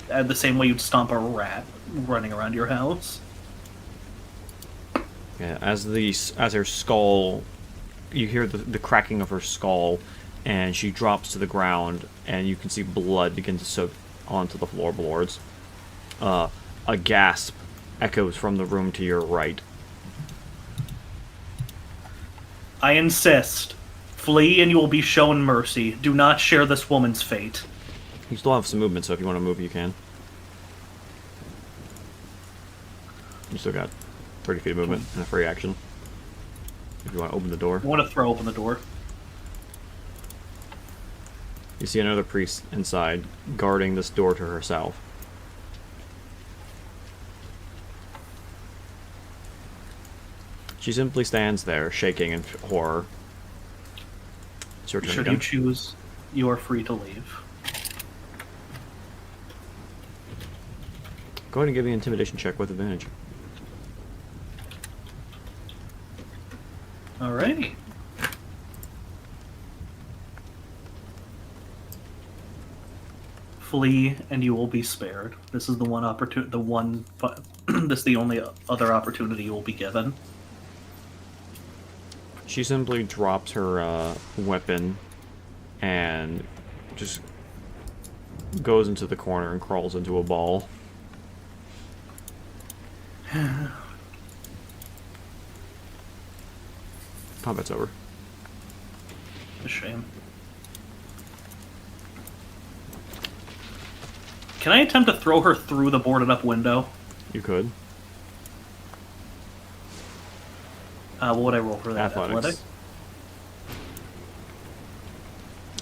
The same way you'd stomp a rat running around your house. Yeah, as her skull, you hear the cracking of her skull, and she drops to the ground, and you can see blood begin to soak onto the floorboards. A gasp echoes from the room to your right. I insist. Flee and you will be shown mercy. Do not share this woman's fate. You still have some movement, so if you want to move, you can. You still got 30 feet of movement and a free action. If you want to open the door. I want to throw open the door. You see another priest inside, guarding this door to herself. She simply stands there, shaking in horror. It's your turn Should again. you choose, you are free to leave. Go ahead and give me an intimidation check with advantage. Alrighty. Flee and you will be spared. This is the one opportunity. This is the only other opportunity you will be given. She simply drops her weapon and just goes into the corner and crawls into a ball. Combat's over. A shame. Can I attempt to throw her through the boarded up window? You could. What would I roll for that? Athletics.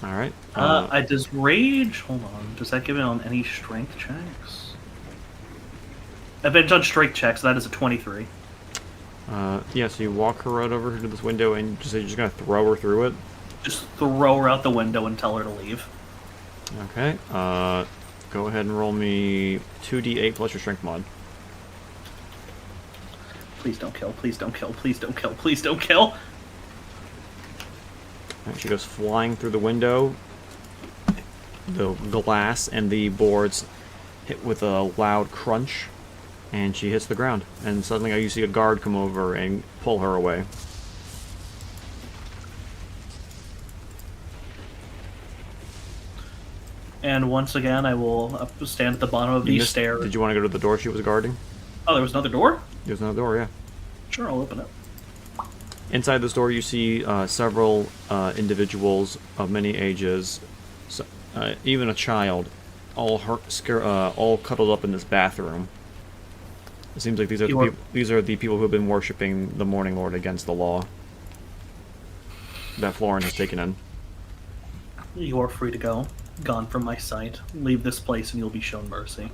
Alright. Does rage... Hold on. Does that give it on any strength checks? Advantage on strength checks. That is a 23. Yeah, so you walk her right over to this window and you're just gonna throw her through it. Just throw her out the window and tell her to leave. Okay. Go ahead and roll me 2d8 plus your strength mod. Please don't kill. Please don't kill. Please don't kill. Please don't kill. Alright, she goes flying through the window. The glass and the boards hit with a loud crunch, and she hits the ground. And suddenly you see a guard come over and pull her away. And once again, I will stand at the bottom of these stairs. Did you want to go to the door she was guarding? Oh, there was another door? There's another door, yeah. Sure, I'll open it. Inside this door, you see several individuals of many ages, even a child, all cuddled up in this bathroom. It seems like these are the people who have been worshiping the Morning Lord against the law that Florin has taken in. You are free to go. Gone from my sight. Leave this place and you'll be shown mercy.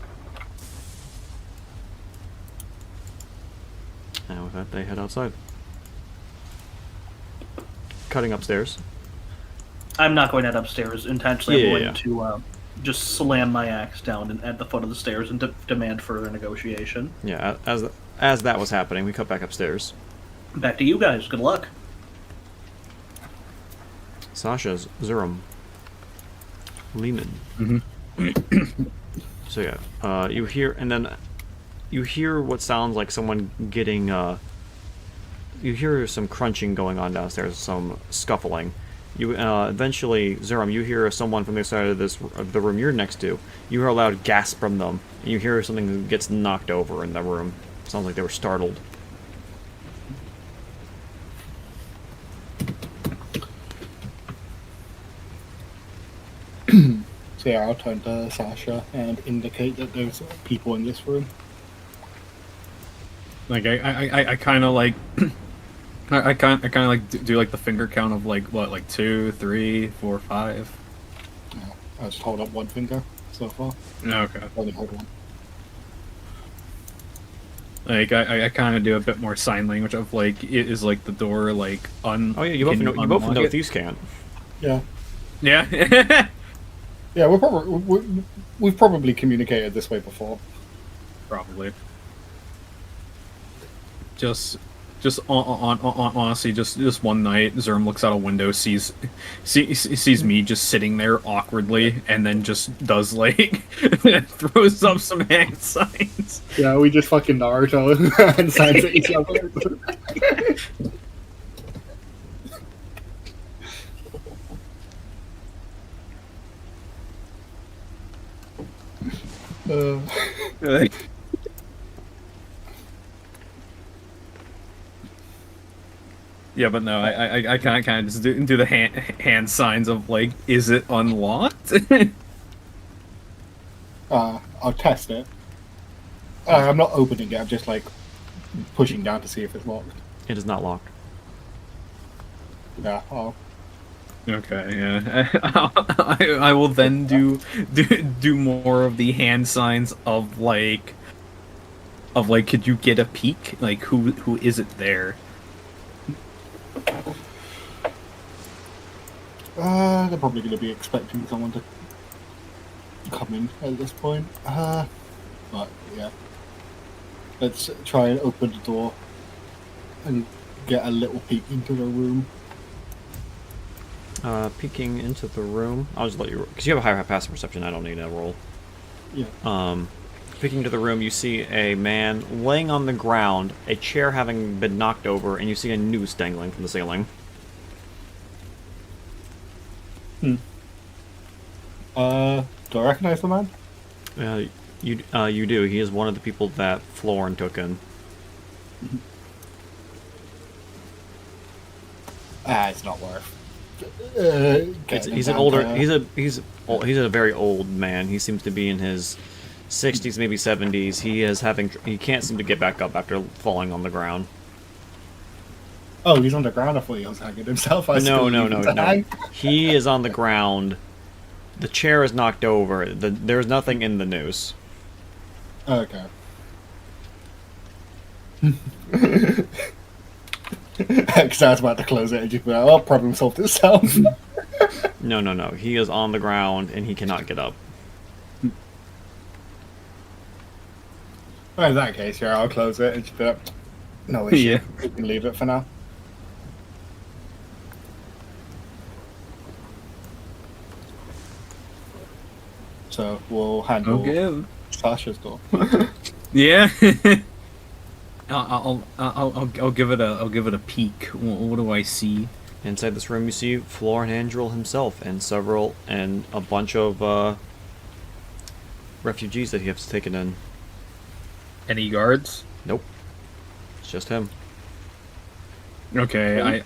And with that, they head outside. Cutting upstairs. I'm not going that upstairs intentionally. Yeah, I'm yeah, going to just slam my axe down at the foot of the stairs and demand further negotiation. Yeah, as that was happening, we cut back upstairs. Back to you guys. Good luck. Sasha's Zurum. Lehman. So yeah, you hear what sounds like someone getting. You hear some crunching going on downstairs, some scuffling. You eventually, Zurum, you hear someone from the side of the room you're next to. You hear a loud gasp from them, and you hear something that gets knocked over in the room. Sounds like they were startled. So yeah, I'll turn to Sasha and indicate that there's people in this room. Like I kind of like I kind of like do like the finger count of like what, like 2, 3, 4, 5. Yeah, I just hold up one finger so far. Okay. Only hold one. Like I kind of do a bit more sign language of like is like the door like un. Oh yeah, you both know thieves can't. Yeah. Yeah. Yeah, we've probably communicated this way before. Probably. Just honestly, just one night, Zerm looks out a window, sees me just sitting there awkwardly, and then just does like throws up some hand signs. Yeah, we just fucking Naruto and signs at each other. Yeah, but no, I kind of just do the hand signs of like, is it unlocked? I'll test it. I'm not opening it. I'm just like pushing down to see if it's locked. It is not locked. Yeah. I'll... Okay, yeah. I will then do more of the hand signs of like, could you get a peek? Like, who is it there? They're probably going to be expecting someone to come in at this point. But yeah, let's try and open the door and get a little peek into the room. Peeking into the room. I'll just let you, because you have a high passive perception. I don't need a roll. Yeah. Peeking into the room, you see a man laying on the ground, a chair having been knocked over, and you see a noose dangling from the ceiling. Do I recognize the man? You do. He is one of the people that Florin took in. It's not worth. He's an older. He's a very old man. He seems to be in his 60s, maybe 70s. He can't seem to get back up after falling on the ground. Oh, he's on the ground. I thought he was hanging himself. No. He is on the ground. The chair is knocked over. There's nothing in the noose. Okay. Because I was about to close it and just be like, well, problem solved itself. No. He is on the ground and he cannot get up. Well, in that case, yeah, I'll close it and just be like, no issue. Yeah. We can leave it for now. So we'll handle Tasha's door. Yeah. I'll give it a peek. What do I see? Inside this room, you see Florin Andrel himself and a bunch of refugees that he has taken in. Any guards? Nope, it's just him. Okay,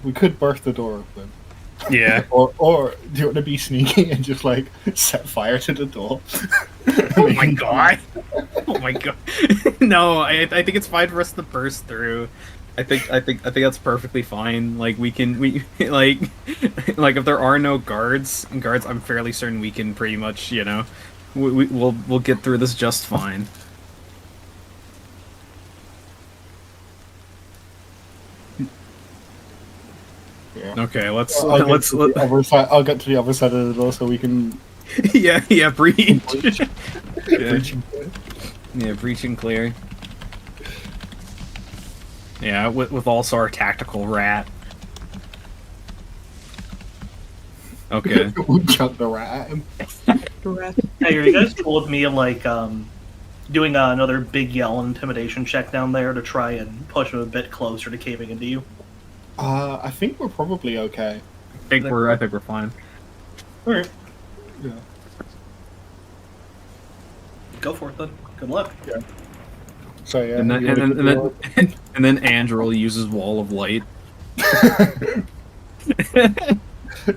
We could burst the door open. yeah. Or do you want to be sneaky and just like set fire to the door? Oh my god. Oh my god. No, I think it's fine for us to burst through. I think that's perfectly fine. Like we like if there are no guards, I'm fairly certain we can pretty much, we'll get through this just fine. Yeah. Okay, let's I'll get to the other side. I'll get to the other side of the door so we can. yeah, breach. Yeah. Breaching. Yeah, breaching clear. Yeah, with also our tactical rat. Okay. We'll chuck the rat at him. Hey, are you guys cool with me like doing another big yell and intimidation check down there to try and push him a bit closer to caving into you? I think we're probably okay. I think we're fine. Alright. Yeah. Go for it then. Good luck. Yeah. So yeah. And then Andrew uses Wall of Light.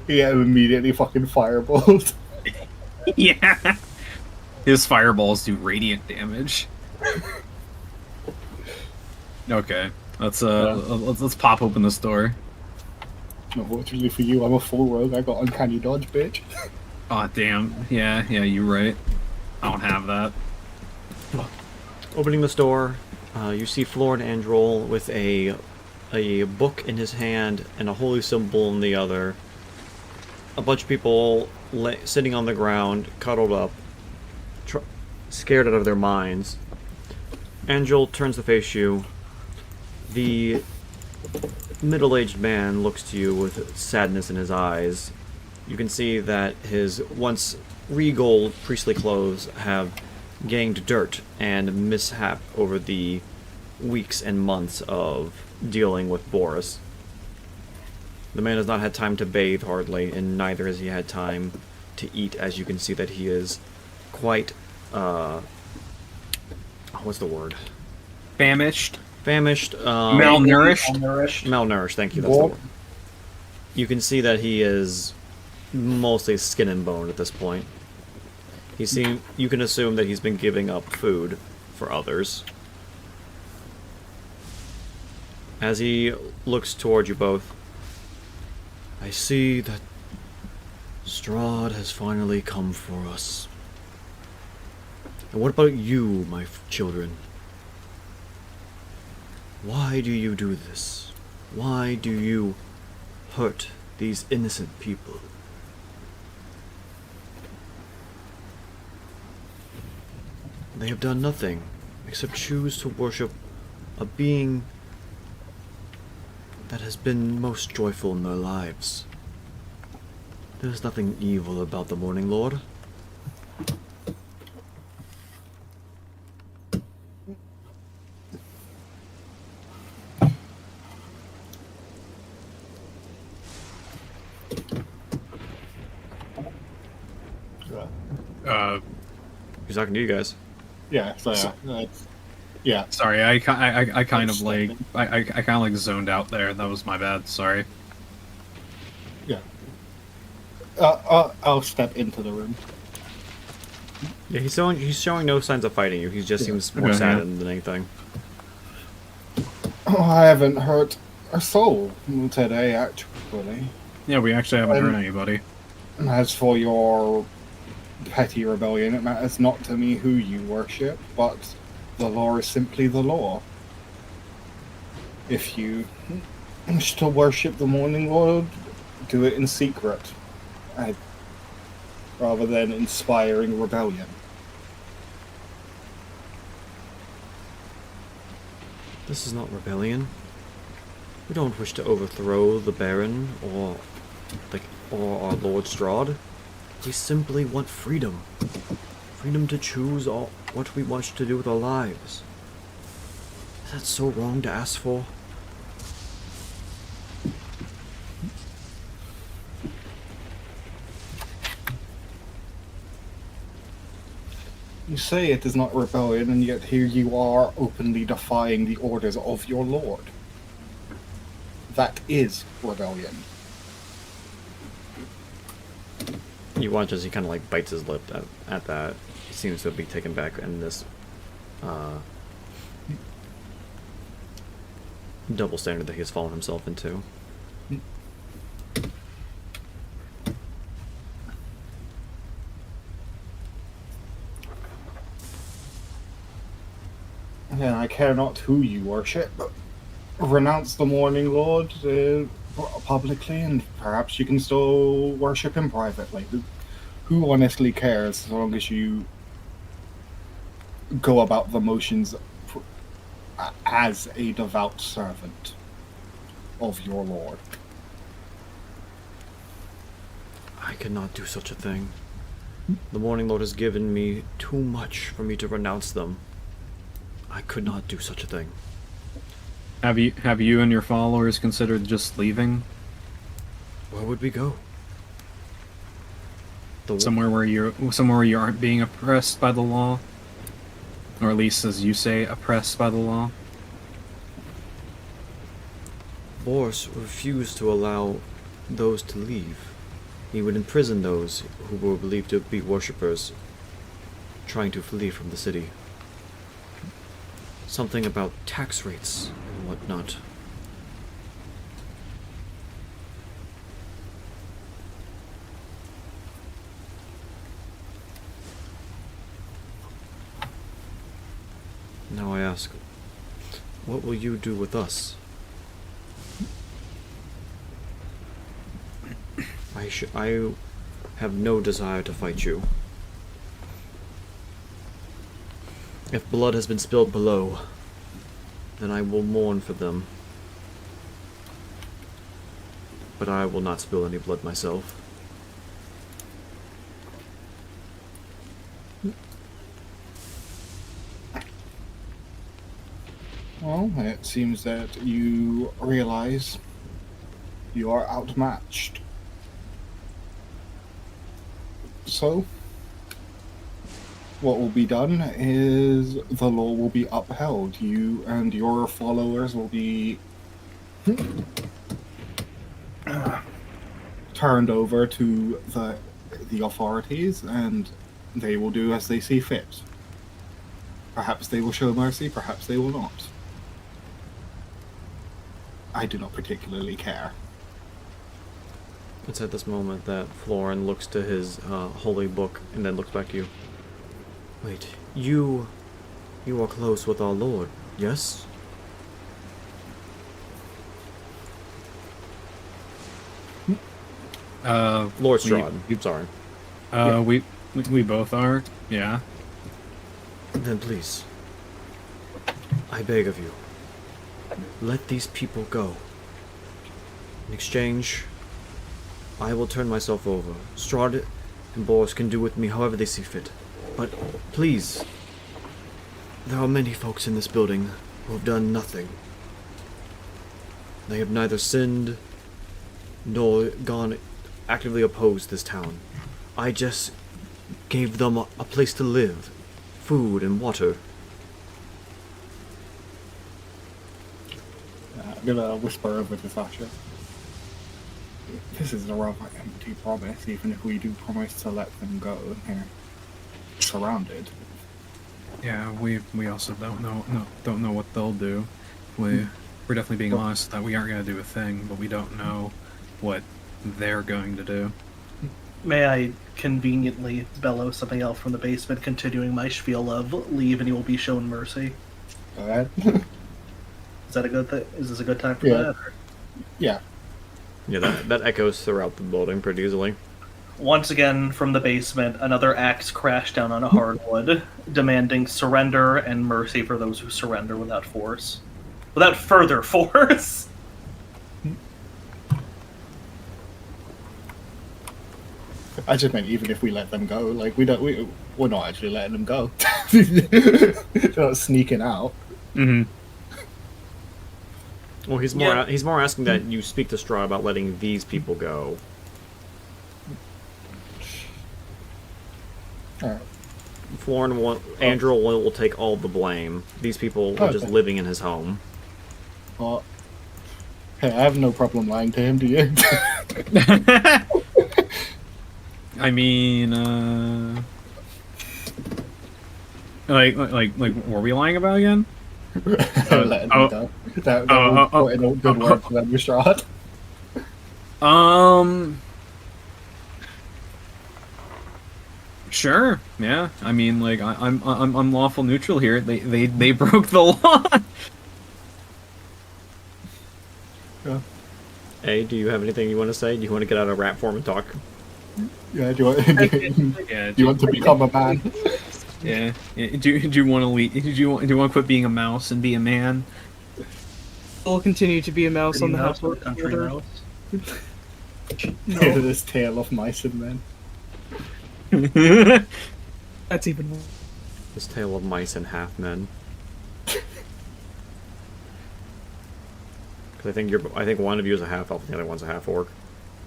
Yeah, immediately fucking fireballs. Yeah. His fireballs do radiant damage. Okay. Let's pop open this door. Unfortunately for you, I'm a full rogue. I got uncanny dodge, bitch. Aw, damn. Yeah, you're right. I don't have that. Opening this door, you see Florin Androl with a book in his hand and a holy symbol in the other. A bunch of people sitting on the ground, cuddled up, scared out of their minds. Androl turns to face you. The middle-aged man looks to you with sadness in his eyes. You can see that his once regal priestly clothes have gained dirt and mishap over the weeks and months of dealing with Boris. The man has not had time to bathe hardly, and neither has he had time to eat, as you can see that he is quite, what's the word? Famished. Malnourished. Malnourished, thank you, that's the word. You can see that he is mostly skin and bone at this point. You can assume that he's been giving up food for others. As he looks toward you both, I see that Strahd has finally come for us. And what about you, my children? Why do you do this? Why do you hurt these innocent people? They have done nothing except choose to worship a being that has been most joyful in their lives. There is nothing evil about the Morning Lord. He's talking to you guys. Yeah, so yeah. Sorry, I kind of like I kind of like zoned out there. That was my bad. Sorry. Yeah. I'll step into the room. Yeah, he's showing no signs of fighting you. He just seems more saddened than anything. Oh, I haven't hurt a soul today, actually. Yeah, we actually haven't hurt anybody. As for your petty rebellion, it matters not to me who you worship, but the law is simply the law. If you wish to worship the Morning Lord, do it in secret, rather than inspiring rebellion. This is not rebellion. We don't wish to overthrow the Baron or our Lord Strahd. We simply want freedom. Freedom to choose all what we want to do with our lives. Is that so wrong to ask for? You say it is not rebellion, and yet here you are openly defying the orders of your lord. That is rebellion. You watch as he kind of like bites his lip at that. He seems to be taken back in this double standard that he has fallen himself into. And I care not who you worship, but renounce the Morning Lord publicly, and perhaps you can still worship him privately. Who honestly cares as long as you go about the motions as a devout servant of your Lord? I cannot do such a thing. The Morning Lord has given me too much for me to renounce them. I could not do such a thing. Have you and your followers considered just leaving? Where would we go? Somewhere where you aren't being oppressed by the law? Or at least, as you say, oppressed by the law? Boris refused to allow those to leave. He would imprison those who were believed to be worshippers trying to flee from the city. Something about tax rates and whatnot. Now I ask, what will you do with us? I have no desire to fight you. If blood has been spilled below, then I will mourn for them. But I will not spill any blood myself. Well, it seems that you realize you are outmatched. So, what will be done is the law will be upheld. You and your followers will be turned over to the authorities, and they will do as they see fit. Perhaps they will show mercy, perhaps they will not. I do not particularly care. It's at this moment that Florin looks to his holy book and then looks back to you. Wait, you are close with our Lord, yes? Lord Strahd, sorry. Yeah. We both are, yeah. Then please, I beg of you, let these people go. In exchange, I will turn myself over. Strahd and Boris can do with me however they see fit. But please, there are many folks in this building who have done nothing. They have neither sinned nor gone actively opposed this town. I just gave them a place to live, food and water. I'm gonna whisper over to Sasha. This is a rather empty promise, even if we do promise to let them go. They're surrounded. Yeah, we also don't know what they'll do. We're definitely being honest that we aren't going to do a thing, but we don't know what they're going to do. May I conveniently bellow something out from the basement, continuing my spiel of leave and you will be shown mercy? Go ahead. Is that a good thing? Is this a good time for Yeah. that? Or? Yeah. Yeah, that echoes throughout the building pretty easily. Once again, from the basement, another axe crashed down on a hardwood, demanding surrender and mercy for those who surrender without force. Without further force! I just meant even if we let them go, like we're not actually letting them go. They're not sneaking out. Mm-hmm. Well, he's more asking that you speak to Strahd about letting these people go. Alright. Andrew will take all the blame. These people are just Okay. living in his home. Well, hey, I have no problem lying to him, do you? I mean, were we lying about again? Letting them go. That will put in a good word for them, Strahd. Sure. Yeah. I mean, like, I'm lawful neutral here. They broke the law. Yeah. Hey, do you have anything you want to say? Do you want to get out of rat form and talk? Yeah, do you want, Yeah. do you want to become a man? Yeah. Do you want to leave? Do you want to quit being a mouse and be a man? I'll continue to be a mouse on the house Mouse, country order. mouse. Hear this tale of mice and men. That's even more. This tale of mice and half men. Because I think one of you is a half elf and the other one's a half orc.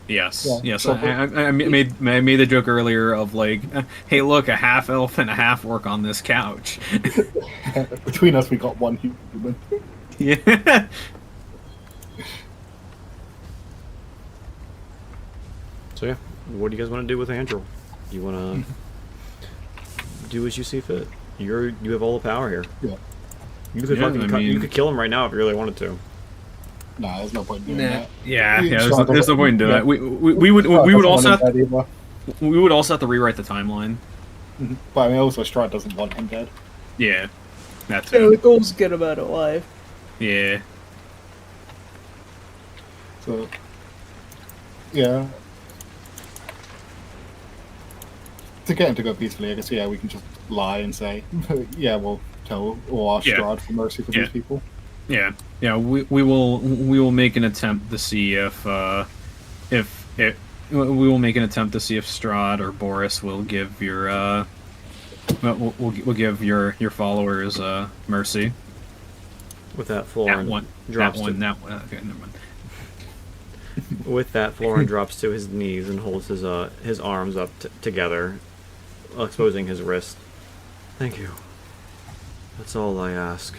Yes. Yeah, Yes. so- I made the joke earlier of like, hey, look, a half elf and a half orc on this couch. Between us, we got one human. Yeah. So yeah, what do you guys want to do with Andrew? You want to do as you see fit. You have all the power here. Yeah. You could Yeah, you could kill him right now if you really wanted to. Nah, there's no point in doing that. Yeah. Yeah, There's no point in doing yeah. that. We would also have, we would also have to rewrite the timeline. But I mean, also Strahd doesn't want him dead. Yeah. That's Yeah, the it. goal's get him out alive. Yeah. So, yeah. To get him to go peacefully, I guess, yeah, we can just lie and say, yeah, we'll ask Yeah. Strahd for mercy for Yeah. these people. Yeah. Yeah. We will make an attempt to see if we will make an attempt to see if Strahd or Boris will give your we'll give your followers mercy. With that, Florin drops to That one. Okay, never mind. with that, Florin drops to his knees and holds his arms up together, exposing his wrist. Thank you. That's all I ask.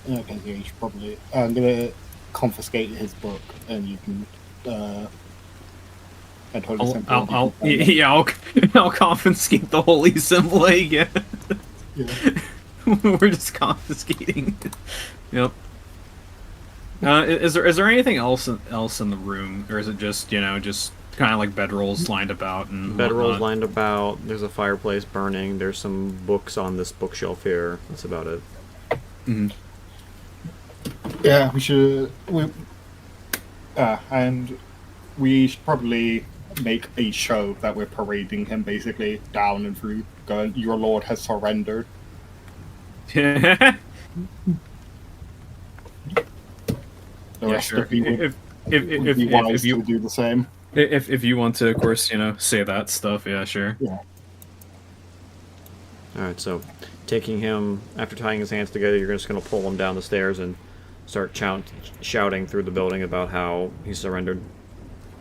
Okay, yeah, you should probably. I'm gonna confiscate his book, and you can. And Holy Symbol, you can find it. I'll confiscate the holy symbol again. Yeah. We're just confiscating. Yep. Is there anything else in the room, or is it just just kind of like bedrolls lined about and Bedrolls whatnot? lined about. There's a fireplace burning. There's some books on this bookshelf here. That's about it. Mhm. Yeah, we should. And we should probably make a show that we're parading him basically down and through, going, "Your lord has surrendered." The Yeah, rest sure. of you would If be wise you to do the same. if you want to, of course, say that stuff. Yeah, sure. Yeah. Alright, so taking him, after tying his hands together, you're just going to pull him down the stairs and start shouting through the building about how he surrendered.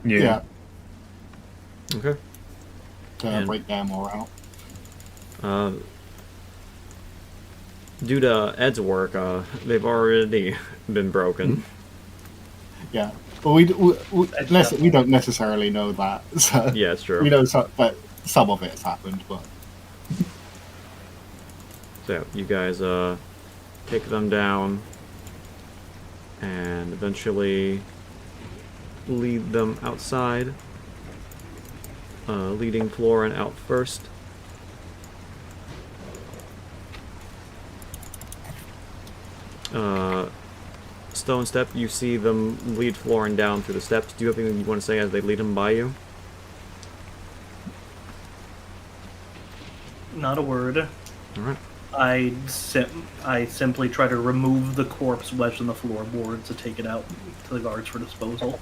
Yeah. Okay. To And- break their morale. Due to Ed's work, they've already been broken. Yeah. But we don't necessarily know that. So Yeah, it's true. we know that some of it has happened, but So you guys take them down and eventually lead them outside, leading Florin out first. Stone step, you see them lead Florin down through the steps. Do you have anything you want to say as they lead him by you? Not a word. Alright. I simply try to remove the corpse wedged in the floorboards to take it out to the guards for disposal.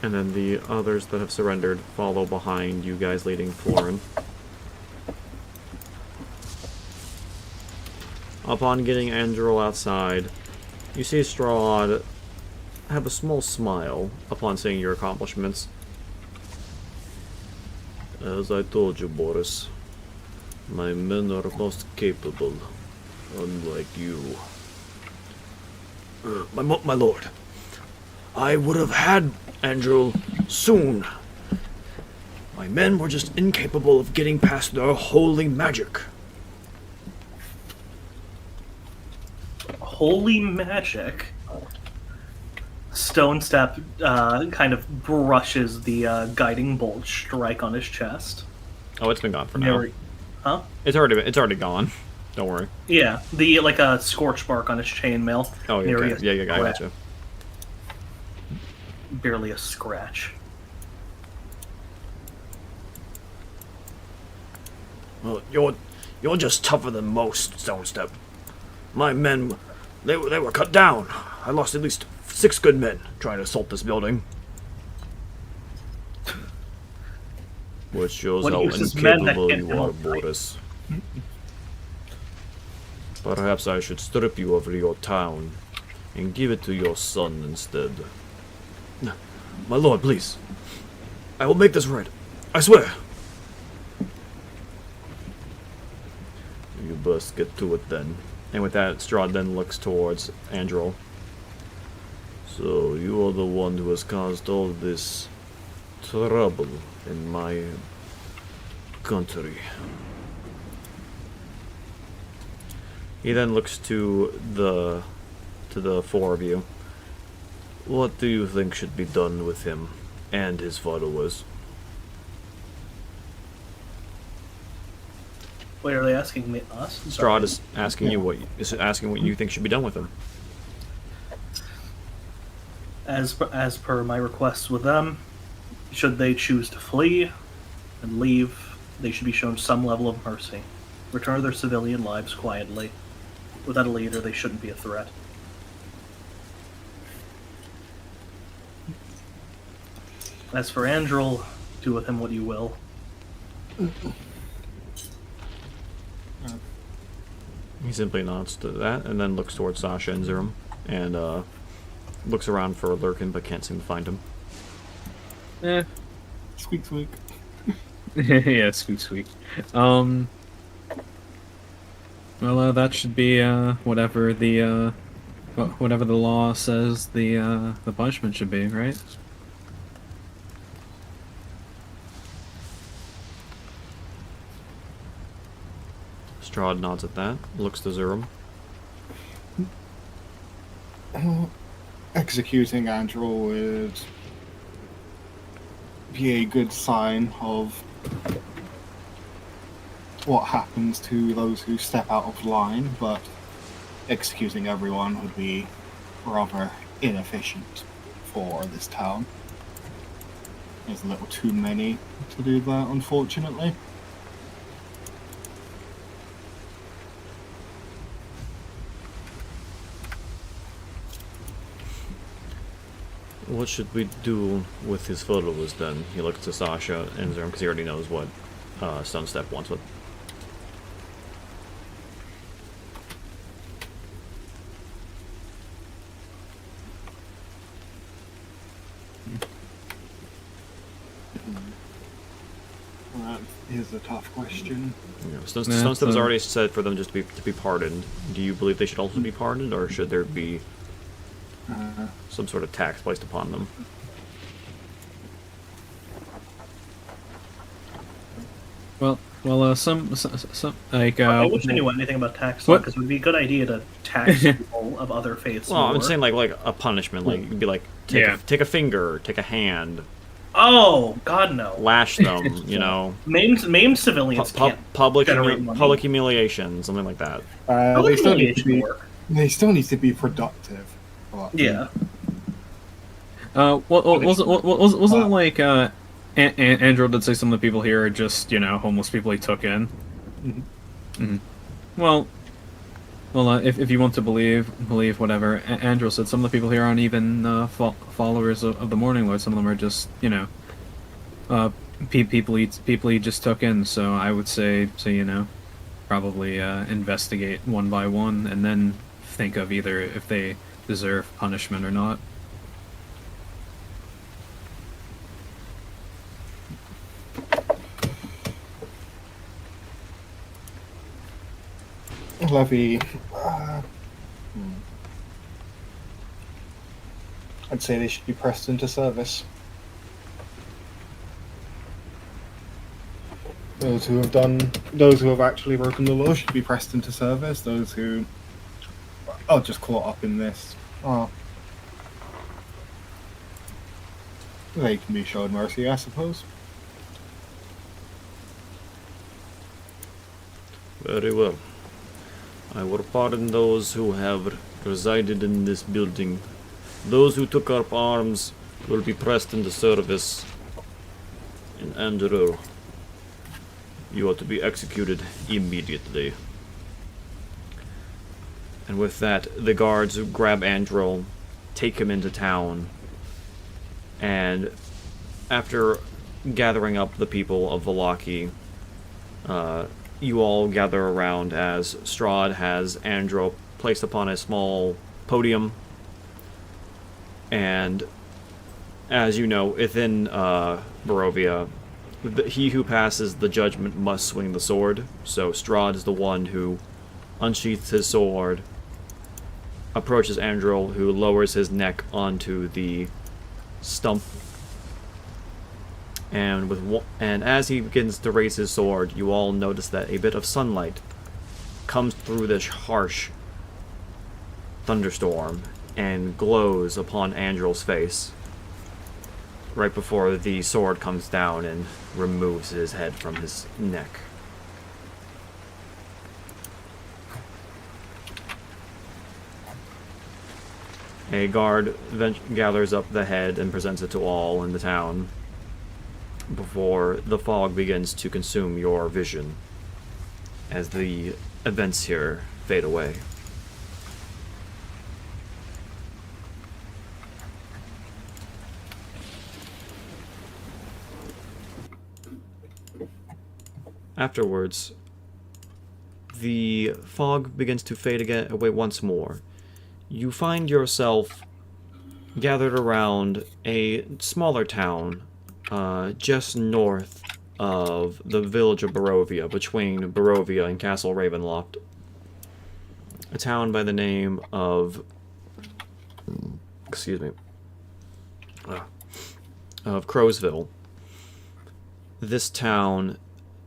And then the others that have surrendered follow behind you guys, leading Florin. Upon getting Andrew outside, you see Strahd have a small smile upon seeing your accomplishments. As I told you, Boris, my men are most capable, unlike you. My lord, I would have had Andrew soon. My men were just incapable of getting past their holy magic. Holy magic. Stone Step kind of brushes the guiding bolt strike on his chest. Oh, it's been gone for now. Huh? It's already gone. Don't worry. Yeah, like a scorch mark on his chainmail. Oh, yeah, okay. Yeah, I gotcha. Barely a scratch. Well, you're just tougher than most, Stone Step. My men, they were cut down. I lost at least 6 good men trying to assault this building. Which shows how incapable you are, Boris. Perhaps I should strip you of your town and give it to your son instead. My lord, please. I will make this right. I swear. You best get to it then. And with that, Strahd then looks towards Androl. So, you are the one who has caused all this trouble in my country. He then looks to the 4 of you. What do you think should be done with him and his followers? Wait, are they asking me us? Strahd is asking you what you think should be done with him. As per my requests with them, should they choose to flee and leave, they should be shown some level of mercy. Return to their civilian lives quietly. Without a leader, they shouldn't be a threat. As for Andrel, do with him what you will. He simply nods to that and then looks towards Sasha and Zerum and looks around for Lurkin but can't seem to find him. Squeak, squeak. Yeah, squeak, squeak. Well, that should be whatever the law says the punishment should be, right? Strahd nods at that, looks to Zerum. Executing Andrew would be a good sign of what happens to those who step out of line, but executing everyone would be rather inefficient for this town. There's a little too many to do that, unfortunately. What should we do with his followers then? He looks to Sasha and Zerum because he already knows what Stone Step wants with. That is a tough question. Yeah, Stone Step has already said for them just to be pardoned. Do you believe they should also be pardoned, or should there be some sort of tax placed upon them? Well, some like. I wish I knew anything about tax law, because it would be a good idea to tax people of other faiths. Well, more. I'm saying like a punishment, like you'd be like take a finger, take a hand, Oh God, no! lash them, you know, Maimed civilians can't public generate money. public humiliation, something like that. They still need to Humiliation be. work. They still need to be productive. But, Yeah. Wasn't it like Andrew did say some of the people here are just homeless people he took in? Mhm. Mm-hmm. Well, if you want to believe whatever Andrew said, some of the people here aren't even followers of the Morning Lord. Some of them are just, people he just took in. So I would say probably investigate one by one, and then think of either if they deserve punishment or not. Levy, I'd say they should be pressed into service. Those who have actually broken the law should be pressed into service. Those who are just caught up in this, they can be shown mercy, I suppose. Very well. I will pardon those who have resided in this building. Those who took up arms will be pressed into service. And Andrew, you are to be executed immediately. And with that, the guards grab Andrew, take him into town, and after gathering up the people of Vallaki, you all gather around as Strahd has Andrew placed upon a small podium. And as you know, within Barovia, he who passes the judgment must swing the sword. So Strahd is the one who unsheaths his sword, approaches Andrew, who lowers his neck onto the stump. And as he begins to raise his sword, you all notice that a bit of sunlight comes through this harsh thunderstorm and glows upon Andrew's face right before the sword comes down and removes his head from his neck. A guard gathers up the head and presents it to all in the town before the fog begins to consume your vision as the events here fade away. Afterwards, the fog begins to fade away once more. You find yourself gathered around a smaller town just north of the village of Barovia, between Barovia and Castle Ravenloft. A town by the name of... of Crowsville. This town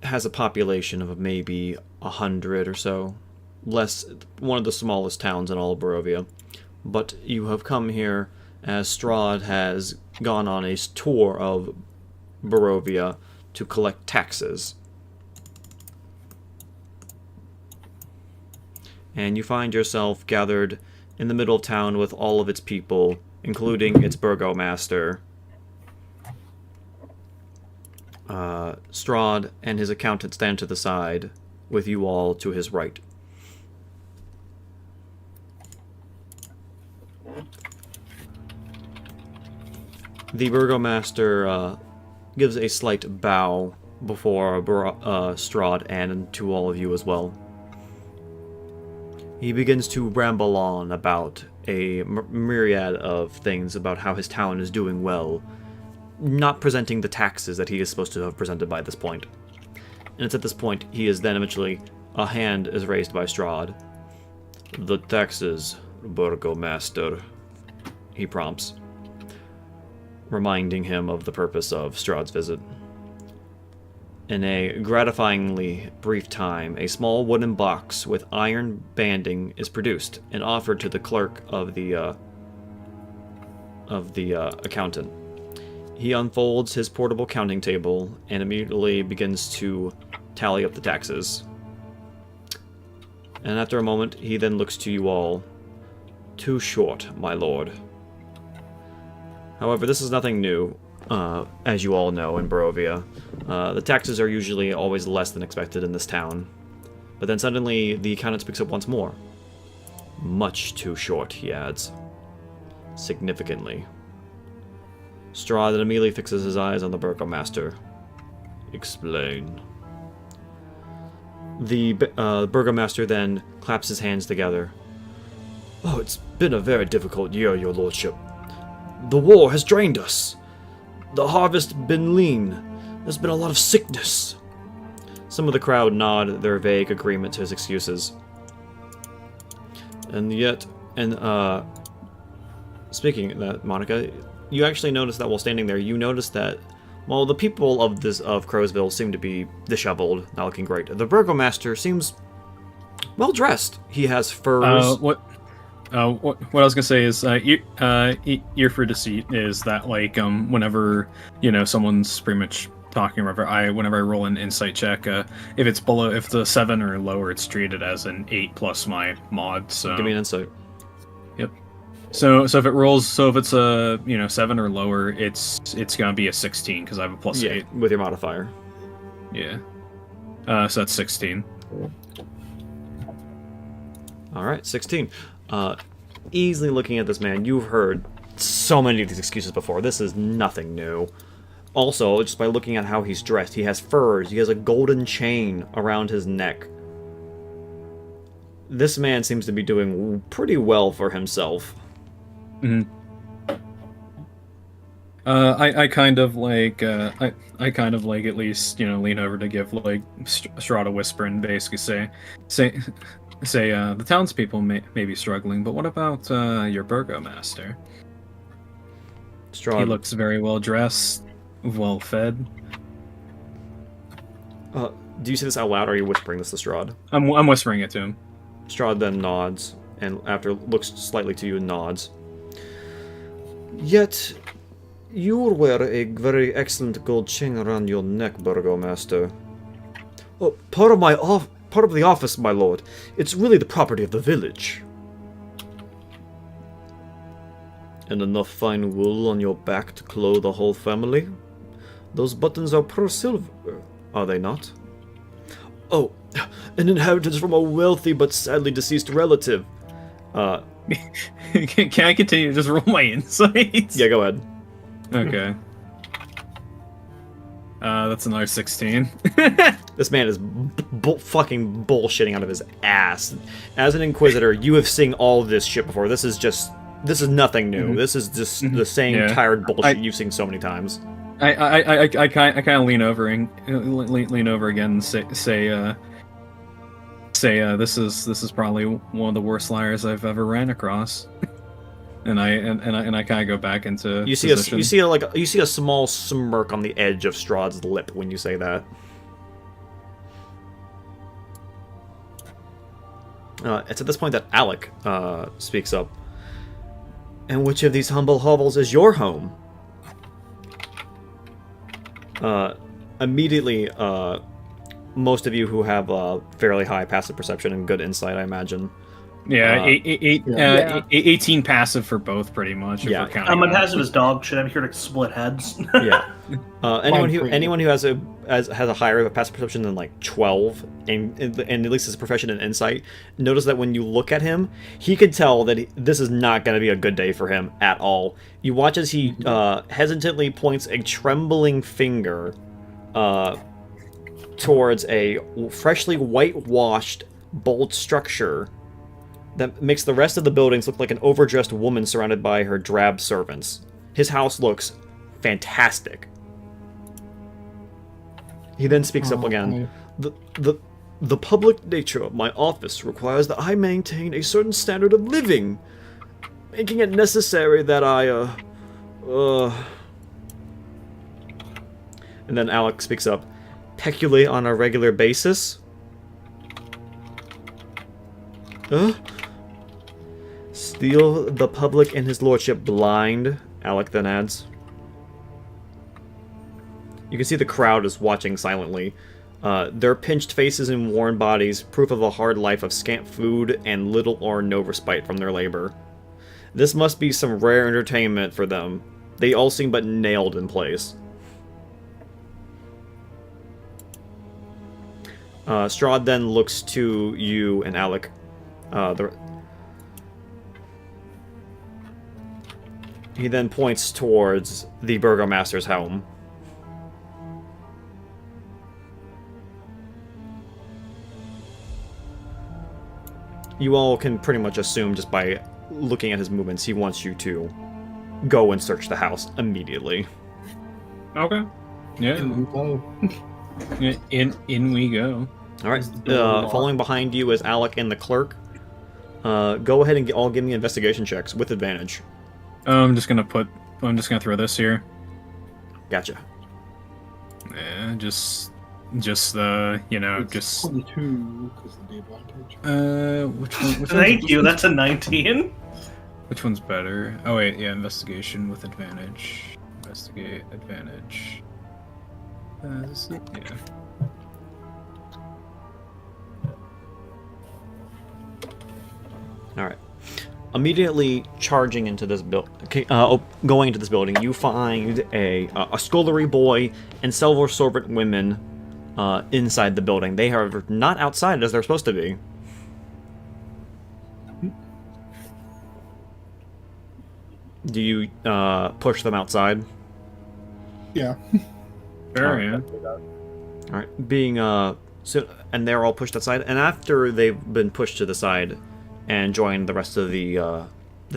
has a population of maybe 100 or so. One of the smallest towns in all of Barovia. But you have come here as Strahd has gone on a tour of Barovia to collect taxes. And you find yourself gathered in the middle of town with all of its people, including its burgomaster. Strahd and his accountant stand to the side, with you all to his right. The burgomaster gives a slight bow before Strahd and to all of you as well. He begins to ramble on about a myriad of things about how his town is doing well, not presenting the taxes that he is supposed to have presented by this point. And it's at this point he is then eventually, a hand is raised by Strahd. "The taxes, burgomaster," he prompts, reminding him of the purpose of Strahd's visit. In a gratifyingly brief time, a small wooden box with iron banding is produced and offered to the clerk of the accountant. He unfolds his portable counting table and immediately begins to tally up the taxes. And after a moment, he then looks to you all. "Too short, my lord." However, this is nothing new, as you all know in Barovia. The taxes are usually always less than expected in this town. But then suddenly the accountant speaks up once more. Much too short, he adds. Significantly. Strahd then immediately fixes his eyes on the burgomaster. Explain. The burgomaster then claps his hands together. Oh, it's been a very difficult year, your lordship. The war has drained us. The harvest been lean. There's been a lot of sickness. Some of the crowd nod their vague agreement to his excuses. And yet, speaking of that, Monica, you actually notice that while standing there, you notice that while the people of Crowsville seem to be disheveled, not looking great, the burgomaster seems well dressed. He has furs. What I was gonna say is, ear for deceit is that, like, whenever, you know, someone's pretty much talking, whenever I roll an insight check, if it's a 7 or lower, it's treated as an 8 plus my mod. So Give me an insight. Yep. So if it's a 7 or lower, it's gonna be a 16 because I have a plus 8 with your modifier. Yeah. So that's 16. All right, 16. Easily looking at this man, you've heard so many of these excuses before. This is nothing new. Also, just by looking at how he's dressed, he has furs, he has a golden chain around his neck. This man seems to be doing pretty well for himself. Mm-hmm. I kind of like at least, you know, lean over to give like Strahd a whisper and basically say the townspeople may be struggling, but what about your burgomaster? Strahd. He looks very well dressed, well fed. Do you say this out loud, or are you whispering this to Strahd? I'm whispering it to him. Strahd then nods, and after looks slightly to you and nods. Yet, you wear a very excellent gold chain around your neck, burgomaster. Oh, part of the office, my lord. It's really the property of the village. And enough fine wool on your back to clothe a whole family? Those buttons are pure silver, are they not? Oh, an inheritance from a wealthy but sadly deceased relative. Can I continue to just roll my insights? Yeah, go ahead. Okay. That's another 16. This man is fucking bullshitting out of his ass. As an Inquisitor, you have seen all of this shit before. This is nothing new. Mm-hmm. This is just the same tired bullshit you've seen so many times. I kind of lean over and lean over again and say this is probably one of the worst liars I've ever ran across. And I kind of go back into you see a small smirk on the edge of Strahd's lip when you say that. It's at this point that Alec speaks up. And which of these humble hovels is your home? Immediately, most of you who have fairly high passive perception and good insight, I imagine. Yeah, 18 passive for both, pretty much. If we're counting my passive is dog shit. I'm here to split heads. Yeah. Anyone who has a higher passive perception than like 12, and at least his profession and insight, notice that when you look at him, he could tell that this is not going to be a good day for him at all. You watch as he hesitantly points a trembling finger towards a freshly whitewashed bold structure that makes the rest of the buildings look like an overdressed woman surrounded by her drab servants. His house looks fantastic. He then speaks up again. The public nature of my office requires that I maintain a certain standard of living, making it necessary that I, And then Alec speaks up. Peculate on a regular basis? Steal the public and his lordship blind, Alec then adds. You can see the crowd is watching silently. Their pinched faces and worn bodies, proof of a hard life of scant food and little or no respite from their labor. This must be some rare entertainment for them. They all seem but nailed in place. Strahd then looks to you and Alec. He then points towards the Burgomaster's home. You all can pretty much assume just by looking at his movements, he wants you to go and search the house immediately. Okay. Yeah. In we go. All right. Following behind you is Alec and the clerk. Go ahead and all give me investigation checks with advantage. I'm just gonna throw this here. Gotcha. Yeah, just 22 because of the advantage. which Thank you. That's a 19. Which one's better? Oh wait, yeah, investigation with advantage. Investigate advantage. Yeah. All right. Immediately charging into this going into this building, you find a scullery boy and several servant women inside the building. They are not outside as they're supposed to be. Do you push them outside? Yeah. Fair, yeah. All right. Being and they're all pushed outside, and after they've been pushed to the side and joined the rest of the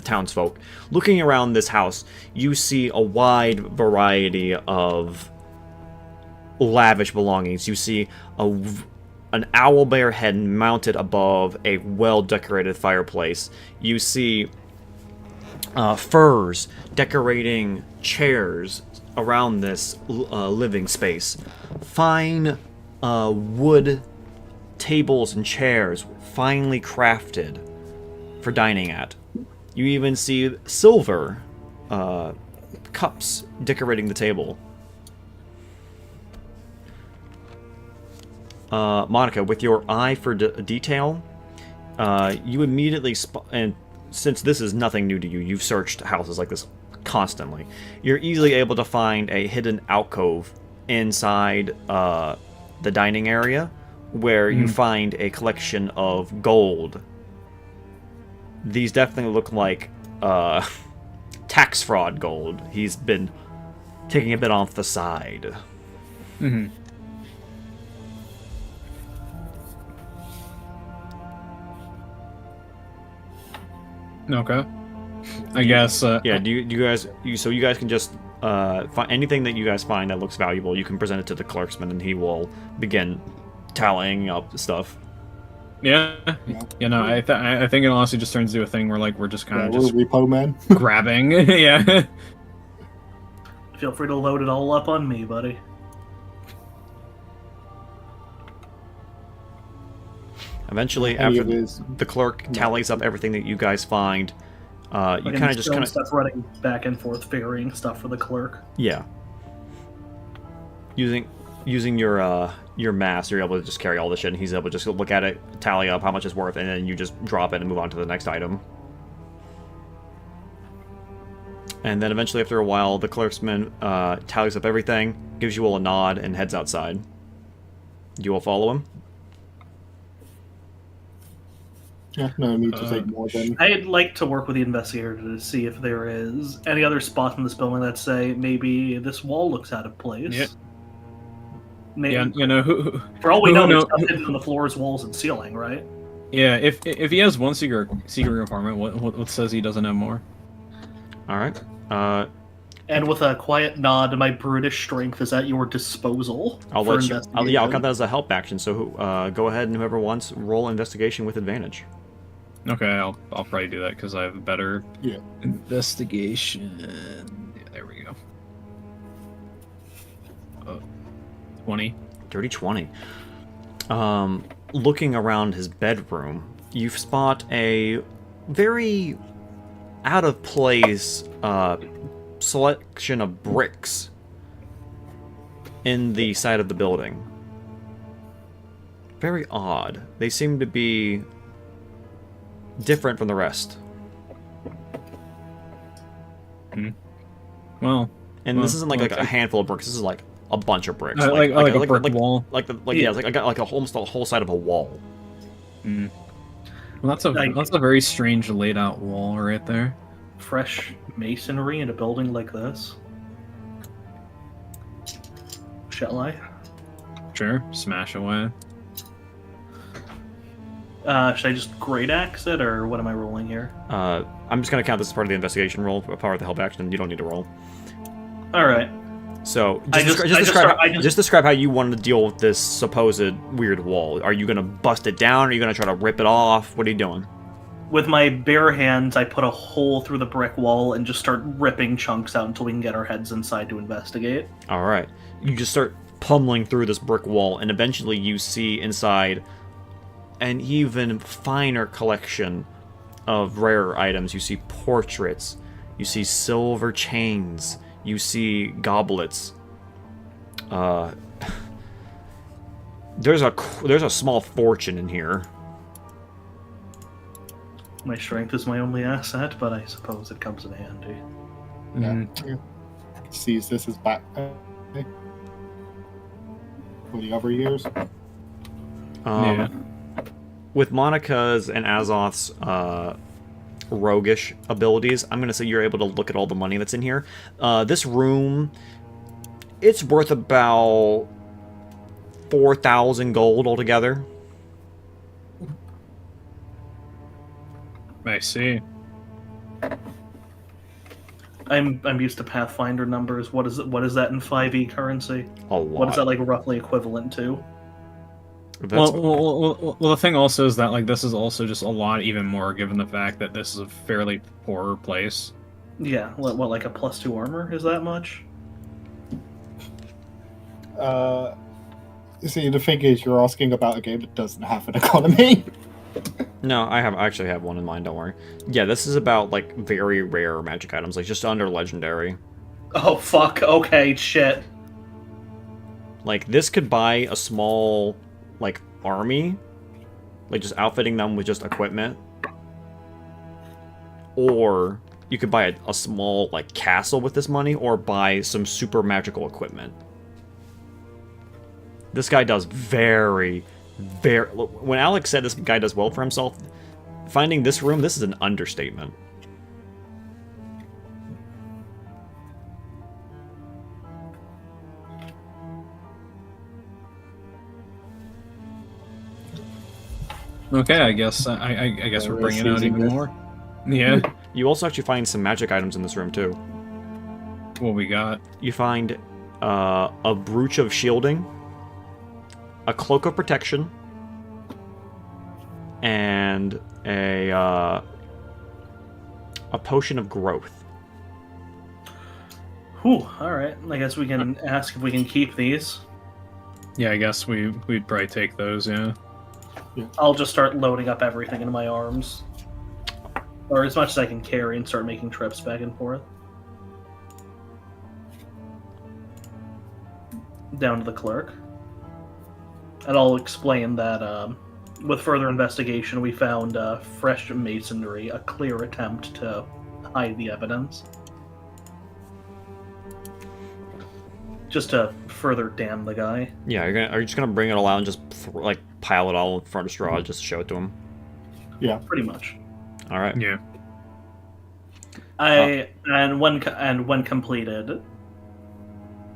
townsfolk, looking around this house, you see a wide variety of lavish belongings. You see an owlbear head mounted above a well-decorated fireplace. You see furs decorating chairs around this living space. Fine wood tables and chairs, finely crafted for dining at. You even see silver cups decorating the table. Monica, with your eye for detail, you immediately and since this is nothing new to you, you've searched houses like this constantly. You're easily able to find a hidden alcove inside the dining area where you find a collection of gold. These definitely look like tax fraud gold. He's been taking a bit off the side. Mm-hmm. Okay. I guess. Yeah. Do you guys? So you guys can just find anything that you guys find that looks valuable. You can present it to the clerksman, and he will begin tallying up stuff. Yeah. You know, I think it honestly just turns into a thing where like we're just kind of just repo man. grabbing. Yeah. Feel free to load it all up on me, buddy. Eventually, after the clerk tallies up everything that you guys find, you kind of just stuff running back and forth, ferrying stuff for the clerk. Yeah. Using your mass, you're able to just carry all this shit, and he's able to just look at it, tally up how much it's worth, and then you just drop it and move on to the next item. And then eventually, after a while, the clerksman tallies up everything, gives you all a nod, and heads outside. Do you all follow him? Yeah, no need to take more than... I'd like to work with the investigator to see if there is any other spots in this building that say maybe this wall looks out of place. Yeah. Maybe, Yeah, you know, for all we know, there's stuff hidden on the floors, walls, and ceiling, right? Yeah, if he has one secret compartment, what says he doesn't have more? All right. And with a quiet nod, my brutish strength is at your disposal. I'll count that as a help action. So go ahead and whoever wants, roll investigation with advantage. Okay, I'll probably do that because I have a better Yeah. investigation. Yeah, there we go. 20. Dirty 20. Looking around his bedroom, you spot a very out of place selection of bricks in the side of the building. Very odd. They seem to be different from the rest. Well, And this isn't like a handful of bricks. This is like a bunch of bricks, like a brick wall. Yeah, it's like almost the whole side of a wall. Mm. Well, that's a very strange laid out wall right there. Fresh masonry in a building like this. Shall I? Sure, smash away. Should I just great axe it, or what am I rolling here? I'm just gonna count this as part of the investigation roll, part of the help action. You don't need to roll. All right. So just describe how you wanted to deal with this supposed weird wall. Are you gonna bust it down? Are you gonna try to rip it off? What are you doing? With my bare hands, I put a hole through the brick wall and just start ripping chunks out until we can get our heads inside to investigate. All right. You just start pummeling through this brick wall, and eventually you see inside an even finer collection of rarer items. You see portraits. You see silver chains. You see goblets. There's a small fortune in here. My strength is my only asset, but I suppose it comes in handy. Mm-hmm. Sees this as back for the other years. Yeah. With Monica's and Azoth's roguish abilities, I'm gonna say you're able to look at all the money that's in here. This room, it's worth about 4,000 gold altogether. I see. I'm used to Pathfinder numbers. What is that in 5e currency? A lot. What is that like roughly equivalent to? Well, the thing also is that like this is also just a lot even more given the fact that this is a fairly poor place. Yeah, what like a +2 armor is that much? See, the thing is, you're asking about a game that doesn't have an economy. No, I actually have one in mind, don't worry. Yeah, this is about, like, very rare magic items, like, just under legendary. Oh, fuck. Okay, shit. Like, this could buy a small, like, army. Like, just outfitting them with just equipment. Or you could buy a small, like, castle with this money, or buy some super magical equipment. This guy does very... When Alex said this guy does well for himself, finding this room, this is an understatement. Okay, I guess I guess we're bringing out even more. Yeah. You also actually find some magic items in this room too. What we got? You find a brooch of shielding, a cloak of protection, and a potion of growth. Whew, alright. I guess we can ask if we can keep these. Yeah, I guess we'd probably take those, yeah. I'll just start loading up everything into my arms. Or as much as I can carry and start making trips back and forth. Down to the clerk. And I'll explain that with further investigation we found fresh masonry, a clear attempt to hide the evidence. Just to further damn the guy. Yeah, are you just gonna bring it all out and just like pile it all in front of Strahd just to show it to him? Yeah, Pretty much. All right. Yeah. And when completed,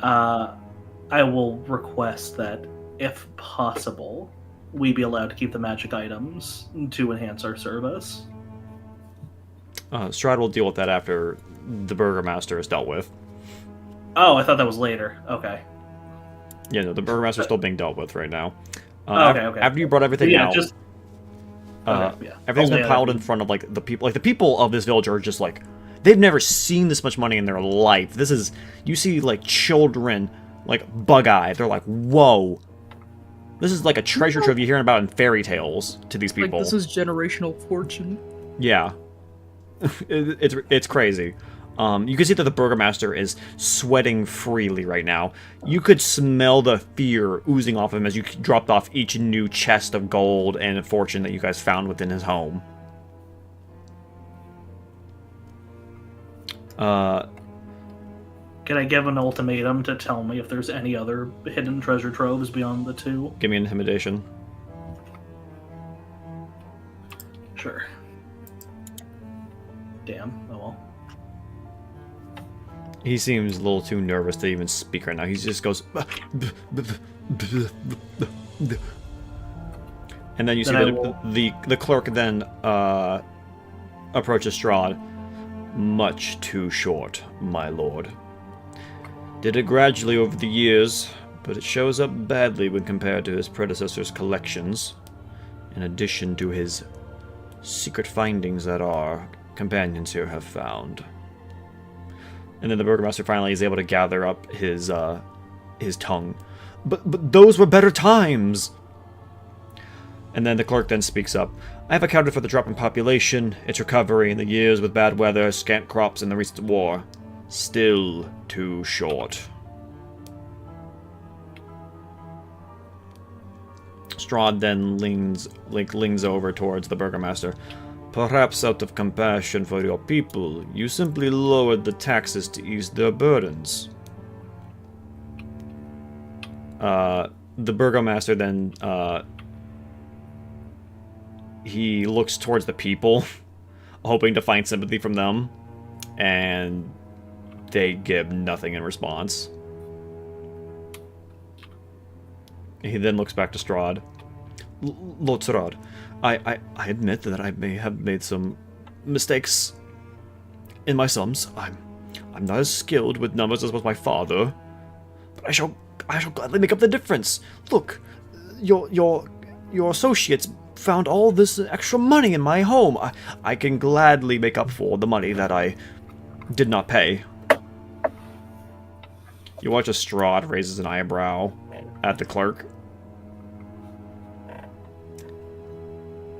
I will request that, if possible, we be allowed to keep the magic items to enhance our service. Strahd will deal with that after the Burgermaster is dealt with. Oh, I thought that was later. Okay. Yeah, no, the Burgermaster's still being dealt with right now. Okay. After you brought everything out, everything's been piled in front of like the people. Like the people of this village are just like, they've never seen this much money in their life. This is, you see like children, like bug-eyed. They're like, whoa. This is like a treasure trove you're hearing about in fairy tales to these people. Like, this is generational fortune. Yeah. It's crazy. You can see that the Burgermaster is sweating freely right now. You could smell the fear oozing off him as you dropped off each new chest of gold and fortune that you guys found within his home. Can I give an ultimatum to tell me if there's any other hidden treasure troves beyond the two? Give me an intimidation. Sure. Damn. Oh well. He seems a little too nervous to even speak right now. He just goes. And then you see Then that the clerk then approaches Strahd. Much too short, my lord. Did it gradually over the years, but it shows up badly when compared to his predecessor's collections, in addition to his secret findings that our companions here have found. And then the burgomaster finally is able to gather up his tongue. But those were better times! And then the clerk then speaks up. I have accounted for the drop in population, its recovery in the years with bad weather, scant crops, and the recent war. Still too short. Strahd then leans over towards the burgomaster. Perhaps out of compassion for your people, you simply lowered the taxes to ease their burdens. The burgomaster then, he looks towards the people, hoping to find sympathy from them, and they give nothing in response. He then looks back to Strahd. Lord Strahd, I admit that I may have made some mistakes in my sums. I'm not as skilled with numbers as was my father, but I shall gladly make up the difference. Look, your associates found all this extra money in my home. I can gladly make up for the money that I did not pay. You watch as Strahd raises an eyebrow at the clerk.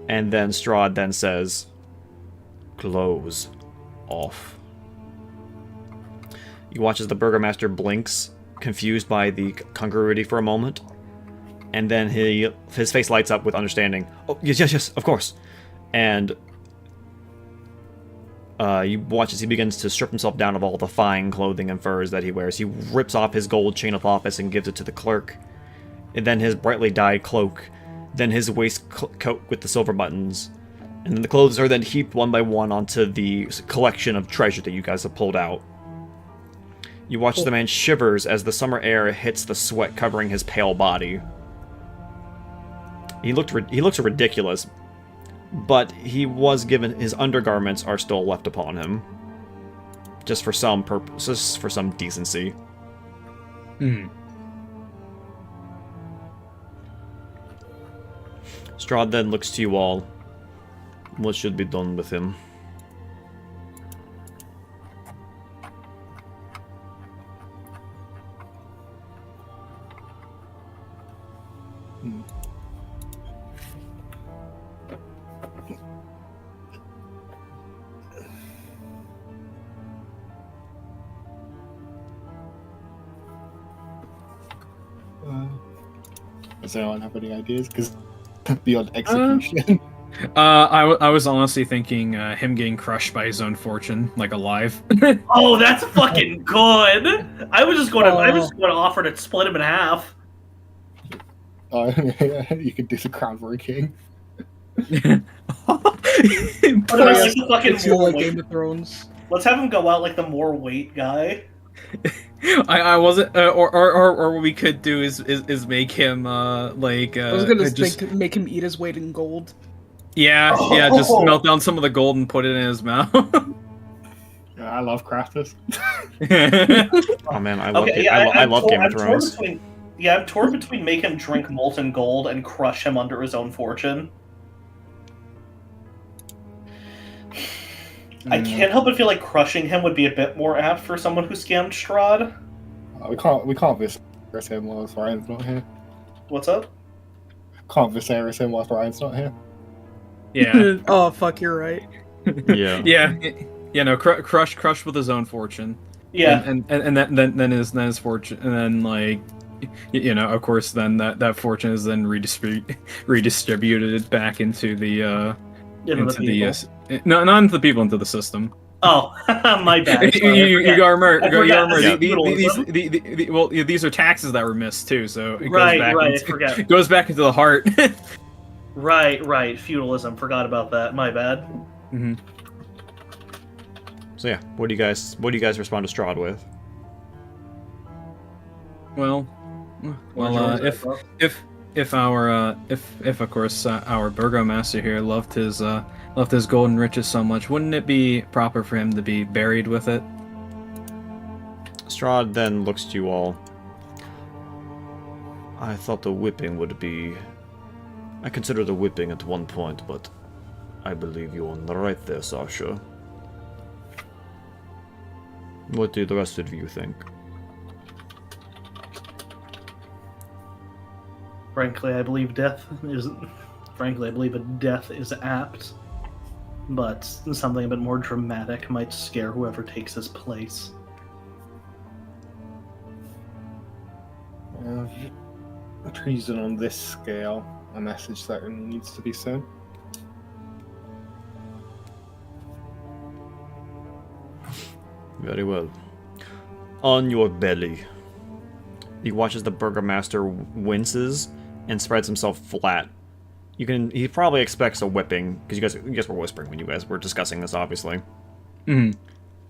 And then Strahd then says, close off. You watch as the burgomaster blinks, confused by the congruity for a moment. And then his face lights up with understanding. Oh, yes, of course. And you watch as he begins to strip himself down of all the fine clothing and furs that he wears. He rips off his gold chain of office and gives it to the clerk. And then his brightly dyed cloak. Then his waistcoat with the silver buttons. And then the clothes are then heaped one by one onto the collection of treasure that you guys have pulled out. You watch the man shivers as the summer air hits the sweat covering his pale body. He looks ridiculous, but he was given his undergarments are still left upon him, just for some purpose, just for some decency. Hmm. Strahd then looks to you all. What should be done with him? Does anyone have any ideas? Because beyond execution. I was honestly thinking him getting crushed by his own fortune, like alive. Oh, that's fucking good. I was just going to offer to split him in half. You could do the crown for a king. Put him in like the fucking It's like weight. Game of Thrones. Let's have him go out like the more weight guy. I wasn't, or what we could do is make him like. I was gonna just make him eat his weight in gold. yeah, just melt down some of the gold and put it in his mouth. Yeah, I love crafters. Oh man, I love Game of Thrones. I'm torn between make him drink molten gold and crush him under his own fortune. I can't help but feel like crushing him would be a bit more apt for someone who scammed Strahd. We can't Viserys him whilst Ryan's not here. What's up? Can't Viserys him whilst Ryan's not here. Yeah, Oh fuck, you're right. Yeah. yeah. No, crush with his own fortune. Yeah. and then his fortune, and then like, you know, of course, then that fortune is then redistributed back into the Into the people. no, not into the people, into the system. Oh, my bad. Sorry, I You forget. got remember. I forgot this is These well, these are taxes that were missed too. So it Right, goes back. right, I Into, forget. goes back into the heart. Right. Feudalism. Forgot about that. My bad. hmm So yeah, what do you guys respond to Strahd with? Well, Where's yours at, bro? if our if of course our burgomaster here loved his golden riches so much, wouldn't it be proper for him to be buried with it? Strahd then looks to you all. I thought the whipping would be... I considered the whipping at one point, but I believe you're on the right there, Sasha. What do the rest of you think? Frankly, I believe a death is apt, but something a bit more dramatic might scare whoever takes his place. Treason on this scale, a message certainly needs to be said. Very well. On your belly. You watch as the burgomaster winces and spreads himself flat. He probably expects a whipping, because you guys were whispering when you guys were discussing this, obviously.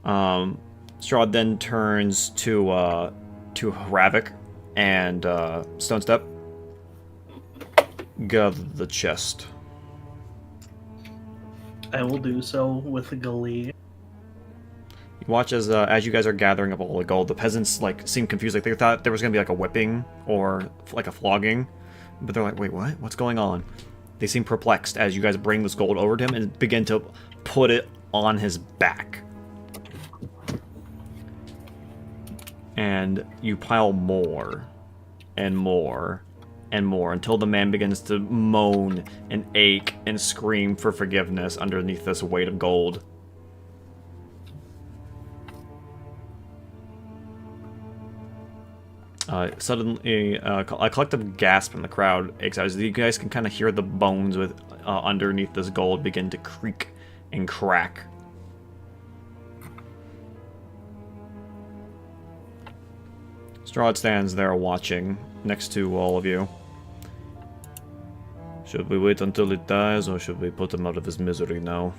Strahd then turns to Hravik and Stone Step. Gather the chest. I will do so with glee. You watch as you guys are gathering up all the gold, the peasants seem confused, like they thought there was gonna be like a whipping or like a flogging, but they're like, wait, what? What's going on? They seem perplexed as you guys bring this gold over to him and begin to put it on his back. And you pile more and more and more until the man begins to moan and ache and scream for forgiveness underneath this weight of gold. Suddenly, a collective gasp from the crowd aches out as you guys can kind of hear the bones with underneath this gold begin to creak and crack. Strahd stands there watching next to all of you. Should we wait until he dies, or should we put him out of his misery now?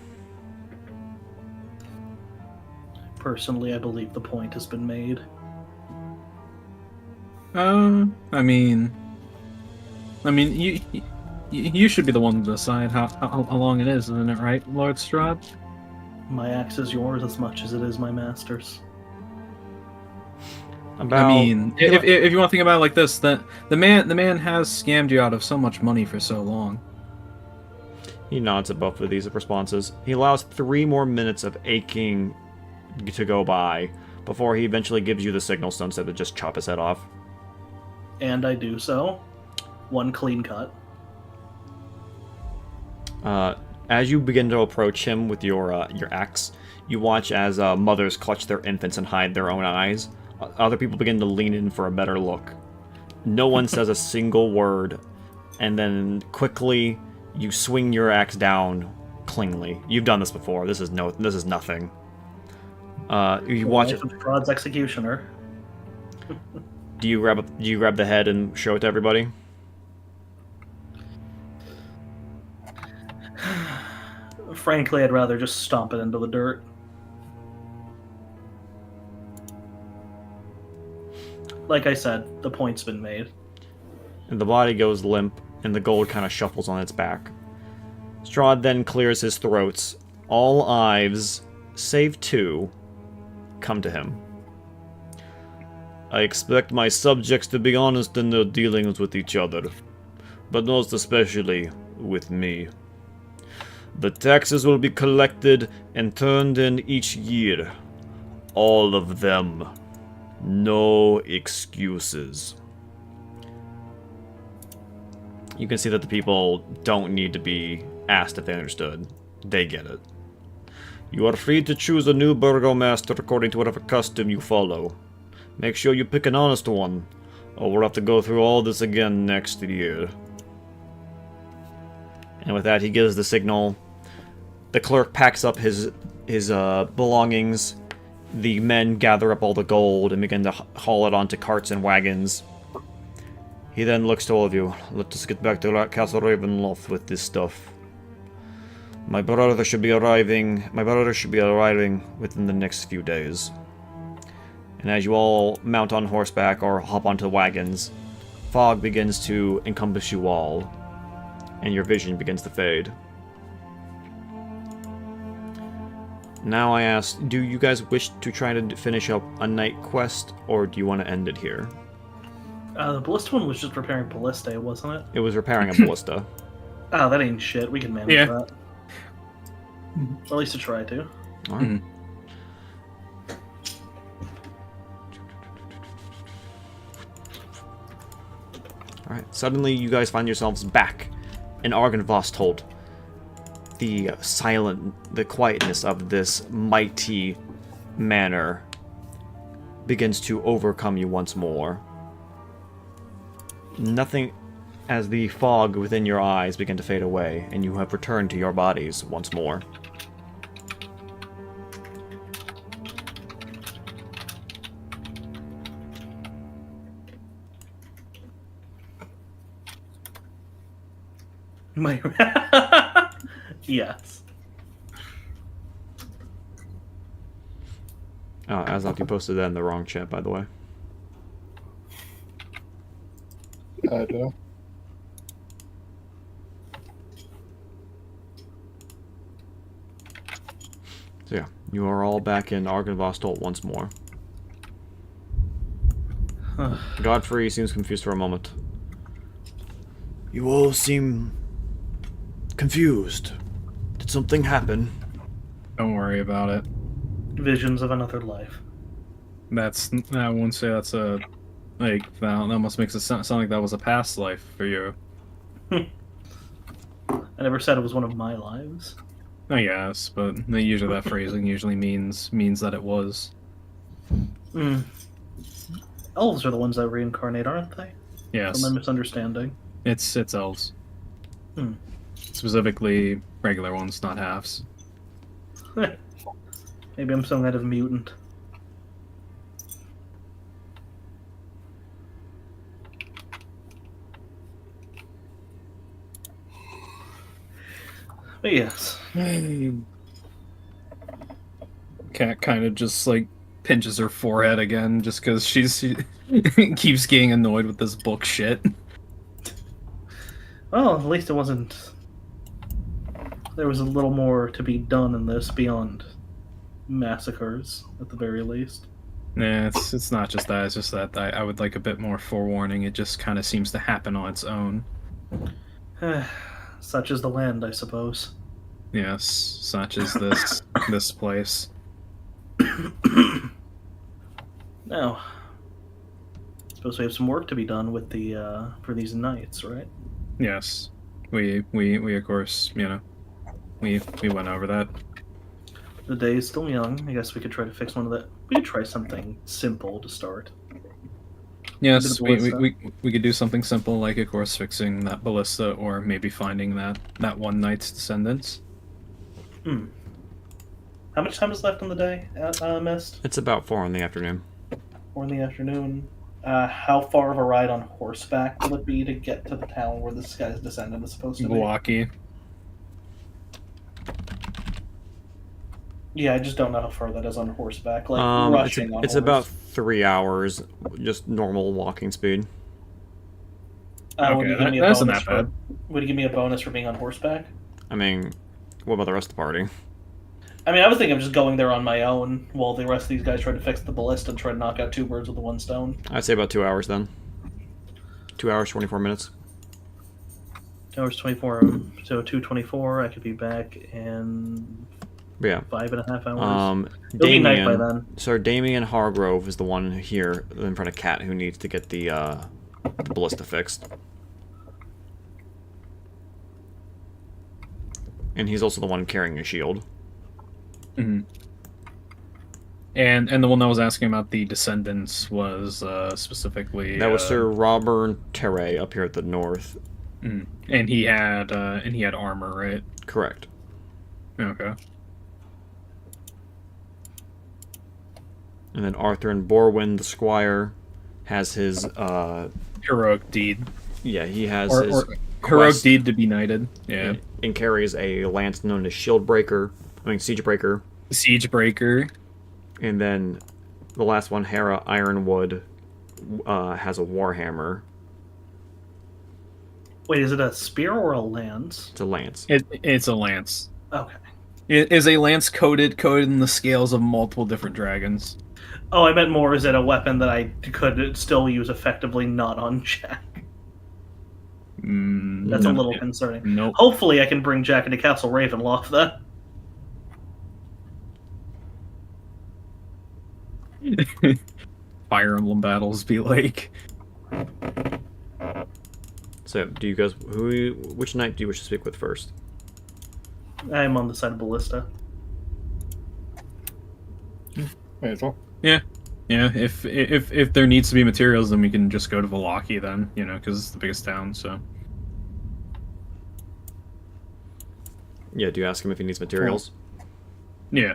Personally, I believe the point has been made. I mean, you should be the one to decide how long it is, isn't it, right, Lord Strahd? My axe is yours as much as it is my master's. I mean, if you want to think about it like this, that the man has scammed you out of so much money for so long. He nods at both of these responses. He allows 3 more minutes of aching to go by before he eventually gives you the signal, Stone Step, to just chop his head off. And I do so. One clean cut. As you begin to approach him with your axe, you watch as mothers clutch their infants and hide their own eyes. Other people begin to lean in for a better look. No one says a single word, and then quickly you swing your axe down cleanly. You've done this before. This is nothing. You watch it. Strahd's executioner. Do you grab the head and show it to everybody? Frankly, I'd rather just stomp it into the dirt. Like I said, the point's been made. And the body goes limp, and the gold kind of shuffles on its back. Strahd then clears his throats. All eyes, save 2, come to him. I expect my subjects to be honest in their dealings with each other, but most especially with me. The taxes will be collected and turned in each year. All of them. No excuses. You can see that the people don't need to be asked if they understood. They get it. You are free to choose a new burgomaster according to whatever custom you follow. Make sure you pick an honest one, or we'll have to go through all this again next year. And with that, he gives the signal. The clerk packs up his his belongings. The men gather up all the gold and begin to haul it onto carts and wagons. He then looks to all of you. Let us get back to Castle Ravenloft with this stuff. My brother should be arriving within the next few days. And as you all mount on horseback or hop onto wagons, fog begins to encompass you all, and your vision begins to fade. Now I ask, do you guys wish to try to finish up a night quest, or do you want to end it here? The ballista one was just repairing ballista, wasn't it? It was repairing a ballista. Oh, that ain't shit. We can manage that. At least to try to. Alright. Alright, suddenly you guys find yourselves back in Argynvostholt. The quietness of this mighty manor begins to overcome you once more. Nothing, as the fog within your eyes begin to fade away, and you have returned to your bodies once more. My yes. As you posted that in the wrong chat, by the way. I do. So yeah, you are all back in Argynvostholt once more. Godfrey seems confused for a moment. You all seem confused. Did something happen? Don't worry about it. Visions of another life. I wouldn't say that's a that almost makes it sound like that was a past life for you. I never said it was one of my lives. I guess, but that phrasing usually means that it was. Elves are the ones that reincarnate, aren't they? Yes. From my misunderstanding. It's elves. Specifically regular ones, not halves. Maybe I'm some kind of mutant. But yes. Cat kind of just like pinches her forehead again just because she keeps getting annoyed with this book shit. Well, at least it wasn't... There was a little more to be done in this beyond massacres, at the very least. Nah, it's not just that. It's just that I would like a bit more forewarning. It just kind of seems to happen on its own. Such is the land, I suppose. Yes, such is this place. Now, suppose we have some work to be done with the for these nights, right? Yes, we of course, we went over that. The day is still young. I guess we could try to fix one of the. We could try something simple to start. Yes, Ballista. we could do something simple, like of course fixing that ballista, or maybe finding that one knight's descendants. How much time is left on the day, Mist? It's about 4 in the afternoon. 4 in the afternoon. How far of a ride on horseback will it be to get to the town where this guy's descendant is supposed to be? Milwaukee. Yeah, I just don't know how far that is on horseback. Like rushing on it's horse. about 3 hours, just normal walking speed. Would you give me a that's bonus not bad. Would you give me a bonus for being on horseback? I mean, what about the rest of the party? I mean, I was thinking of just going there on my own while the rest of these guys try to fix the ballista and try to knock out 2 birds with the 1 stone. I'd say about 2 hours then. 2 hours, 24 minutes. 2 hours 24, so 2:24. I could be back in But yeah. 5.5 hours. It'll be night by then. So Damien Hargrove is the one here in front of Cat who needs to get the ballista fixed. And he's also the one carrying a shield. Mm-hmm. And the one that was asking about the descendants was specifically That was Sir Robert Terray up here at the north. And he had armor, right? Correct. Okay. And then Arthur and Borwin, the squire, has his Heroic deed. yeah, he has Or, his or heroic quest deed to be knighted. Yeah. and carries a lance known as Siegebreaker. Siege breaker. And then the last one, Hera Ironwood, has a warhammer. Wait, is it a spear or a lance? It's a lance. It's a lance. Okay. It is a lance coated in the scales of multiple different dragons. Oh, I meant more, is it a weapon that I could still use effectively not on Jack? That's a little concerning. Nope. Hopefully I can bring Jack into Castle Ravenloft then. Fire Emblem battles be like. So, do you guys which knight do you wish to speak with first? I'm on the side of Ballista. May as well. Yeah. If there needs to be materials, then we can just go to Vallaki then, because it's the biggest town. So. Yeah, do you ask him if he needs materials? Yeah.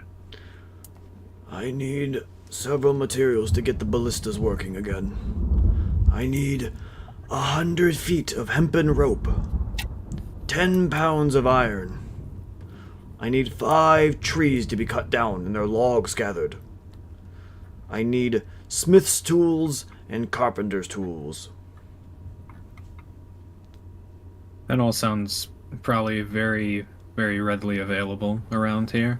I need several materials to get the ballistas working again. I need 100 feet of hempen rope, 10 pounds of iron. I need 5 trees to be cut down and their logs gathered. I need smith's tools and carpenter's tools. That all sounds probably very, very readily available around here.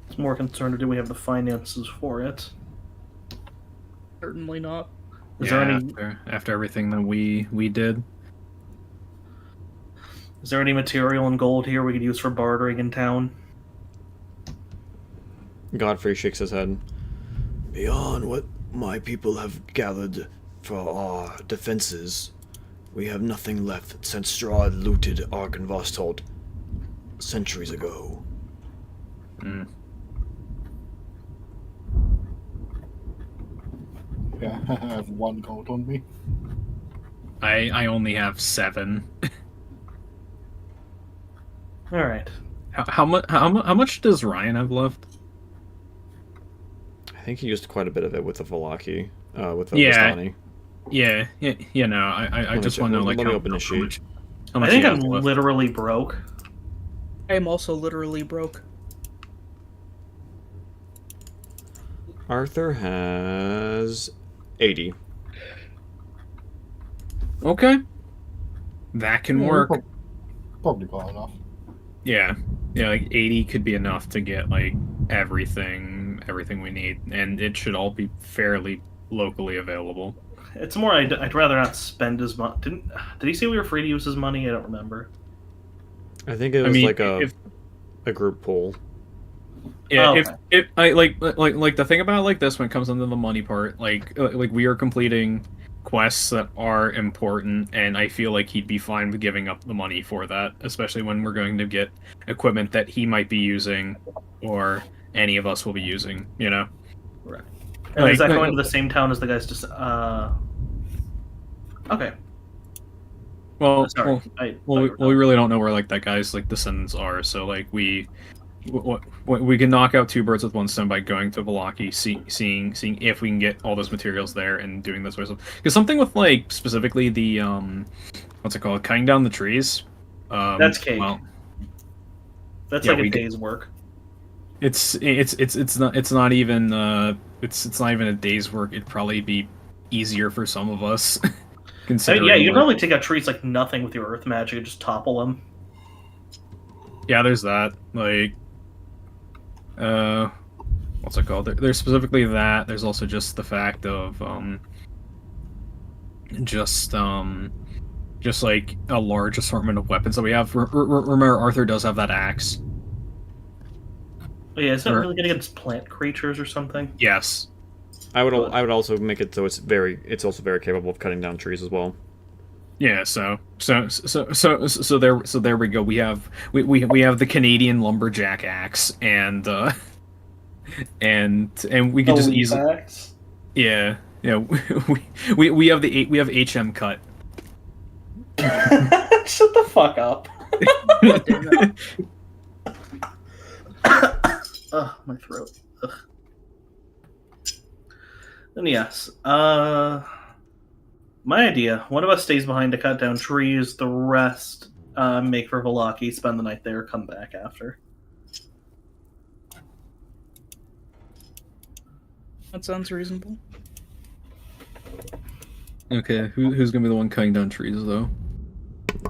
It's more concerned, do we have the finances for it? Certainly not. Is there any after everything that we did? Is there any material in gold here we could use for bartering in town? Godfrey shakes his head. Beyond what my people have gathered for our defenses, we have nothing left since Strahd looted Arkenvostold centuries ago. Yeah, I have 1 gold on me. I only have 7. Alright. How much does Ryan have left? I think he used quite a bit of it with the Vallaki, with the Yeah. Vistani. Yeah, I just want to know, like, let me how, open the how sheet. much, how much I think he I'm has left. literally broke. I am also literally broke. Arthur has 80. Okay. That can work. Probably got enough. Yeah, like 80 could be enough to get like everything we need, and it should all be fairly locally available. It's more I'd rather not spend as much. Did he say we were free to use his money? I don't remember. I think it was like a group pool. Yeah, Oh, if I like the thing about like this when it comes into the money part, like we are completing quests that are important, and I feel like he'd be fine with giving up the money for that, especially when we're going to get equipment that he might be using or any of us will be using, Right. And is Like- that going to the same town as the guys just Okay. Well, Sorry. we really don't know where like that guy's like descendants are, so like we can knock out 2 birds with 1 stone by going to Vallaki, seeing if we can get all those materials there and doing this sort of stuff. Because something with like specifically the what's it called, cutting down the trees. That's cake. Well, That's yeah, like a we day's work. it's not even a day's work. It'd probably be easier for some of us. Considering, Yeah, you can like- probably take out trees like nothing with your earth magic and just topple them. Yeah, there's that. Like, what's it called? There's specifically that. There's also just the fact of just like a large assortment of weapons that we have. Remember, Arthur does have that axe. Oh, yeah, is that Or- really good against plant creatures or something? Yes. I would also make it so it's also very capable of cutting down trees as well. Yeah. So there we go. We have the Canadian lumberjack axe, and we could just easily. Axe? Yeah. We have HM cut. Shut the fuck up. Ugh, my throat. Then yes. My idea. One of us stays behind to cut down trees. The rest make for Velaki, spend the night there, come back after. That sounds reasonable. Okay, who's gonna be the one cutting down trees though?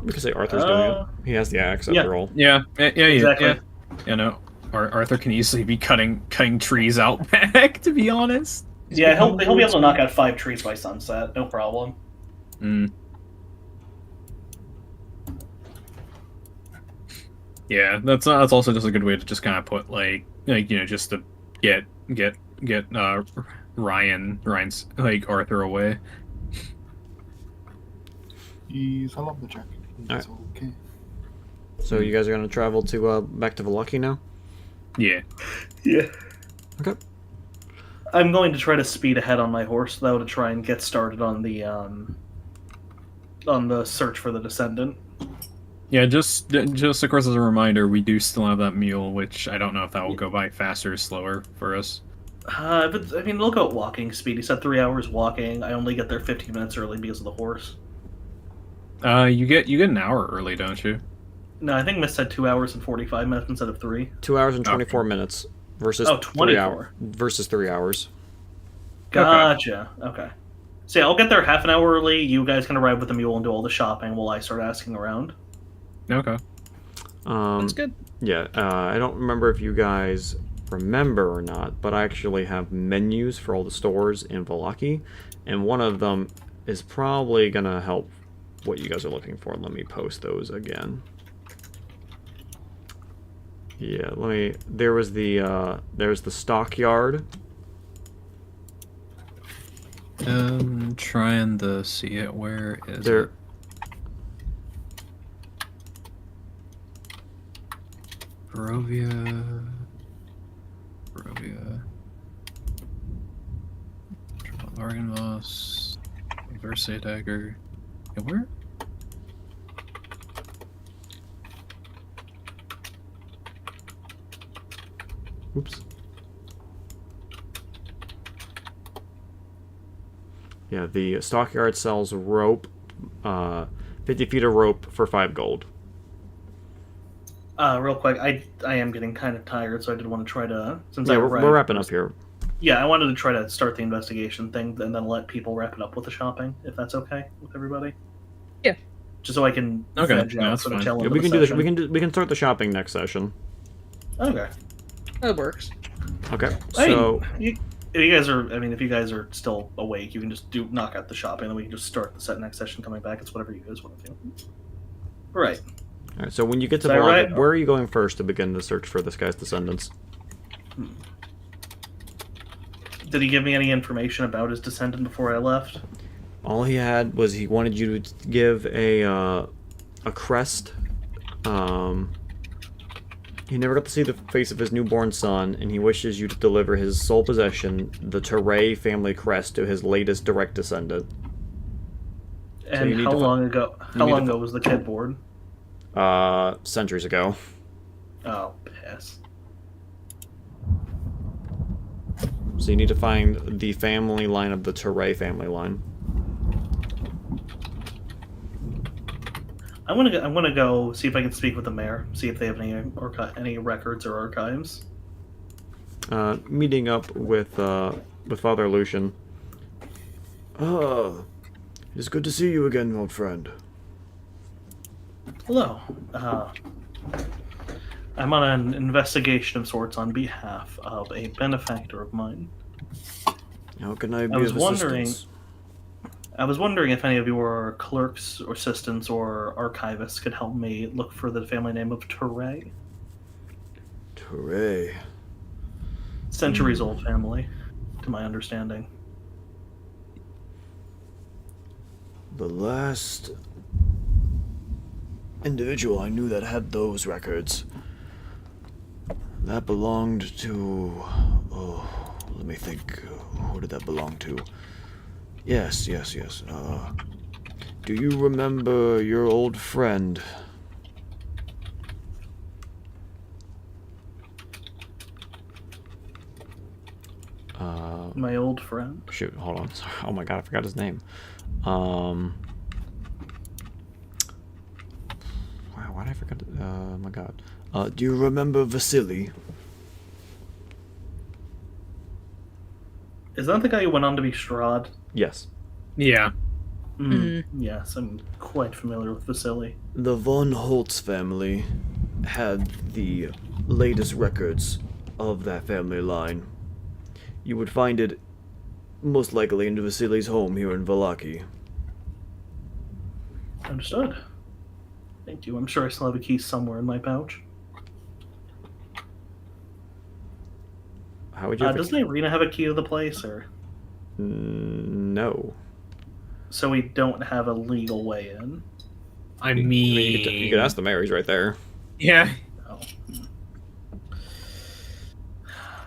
We could say Arthur's doing it. He has the axe after all. Yeah, Exactly. Yeah, no. Arthur can easily be cutting trees out back. To be honest. Yeah, he'll be able to knock out 5 trees by sunset. No problem. Mm. Yeah, that's also just a good way to just kind of put like just to get Ryan's like Arthur away. He's a lumberjack. It's Alright. okay. So you guys are gonna travel to back to Velaki now? Yeah. Yeah. Okay. I'm going to try to speed ahead on my horse though to try and get started on the search for the descendant. Yeah, just of course as a reminder, we do still have that mule, which I don't know if that will go by faster or slower for us. But I mean, look at walking speed. He said 3 hours walking. I only get there 15 minutes early because of the horse. You get an hour early, don't you? No, I think Miss said 2 hours and 45 minutes instead of 3. 2 hours and 24 minutes versus 24. 3 hours. Versus 3 hours. Gotcha. Okay. So yeah, I'll get there half an hour early. You guys can arrive with the mule and do all the shopping while I start asking around. Okay. That's good. Yeah, I don't remember if you guys remember or not, but I actually have menus for all the stores in Velaki, and one of them is probably gonna help what you guys are looking for. Let me post those again. Yeah, there's the stockyard. Trying to see it. Where is There. it? Barovia. Bargain Boss. Versailles Dagger. Yeah, where? Oops. Yeah, the stockyard sells rope, 50 feet of rope for 5 gold. Real quick, I am getting kind of tired, so I did want to try to Yeah, we're wrapping up here. Yeah, I wanted to try to start the investigation thing and then let people wrap it up with the shopping, if that's okay with everybody. Yeah. Just so I can Okay, veg yeah, out that's for the fine. tail Yeah, end we of can the do this. session. We can start the shopping next session. Okay. That works. Okay, Hey, so if you guys are still awake, you can just knock out the shopping, and then we can just start the next session coming back. It's whatever you guys want to do. Right. all right, so when you get to Is that Velaki, right? where are you going first to begin the search for this guy's descendants? Did he give me any information about his descendant before I left? All he had was he wanted you to give a crest. He never got to see the face of his newborn son, and he wishes you to deliver his sole possession, the Teray family crest, to his latest direct descendant. And you need how to long ago? How need long to ago was the kid born? Centuries ago. Oh, piss. So you need to find the family line of the Teray family line. I want to go see if I can speak with the mayor, see if they have any records or archives. Meeting up with Father Lucian. Oh, it's good to see you again, old friend. Hello. I'm on an investigation of sorts on behalf of a benefactor of mine. How can I be was of wondering- assistance? I was wondering if any of your clerks or assistants or archivists could help me look for the family name of Teray. Teray. Centuries old family, to my understanding. The last individual I knew that had those records, that belonged to... Oh, let me think. Who did that belong to? Yes. Do you remember your old friend? My old friend. Shoot, hold on. Sorry. Oh my god, I forgot his name. Wow, why did I forget? Oh my god. Do you remember Vasily? Is that the guy who went on to be Strahd? Yes. Yeah. Yes, I'm quite familiar with Vasily. The von Holtz family had the latest records of that family line. You would find it most likely in Vasily's home here in Vallaki. Understood. Thank you. I'm sure I still have a key somewhere in my pouch. How would you? Doesn't Irina have a key to the place, or No. so we don't have a legal way in? I mean, You could ask the Marys right there. Yeah. Oh.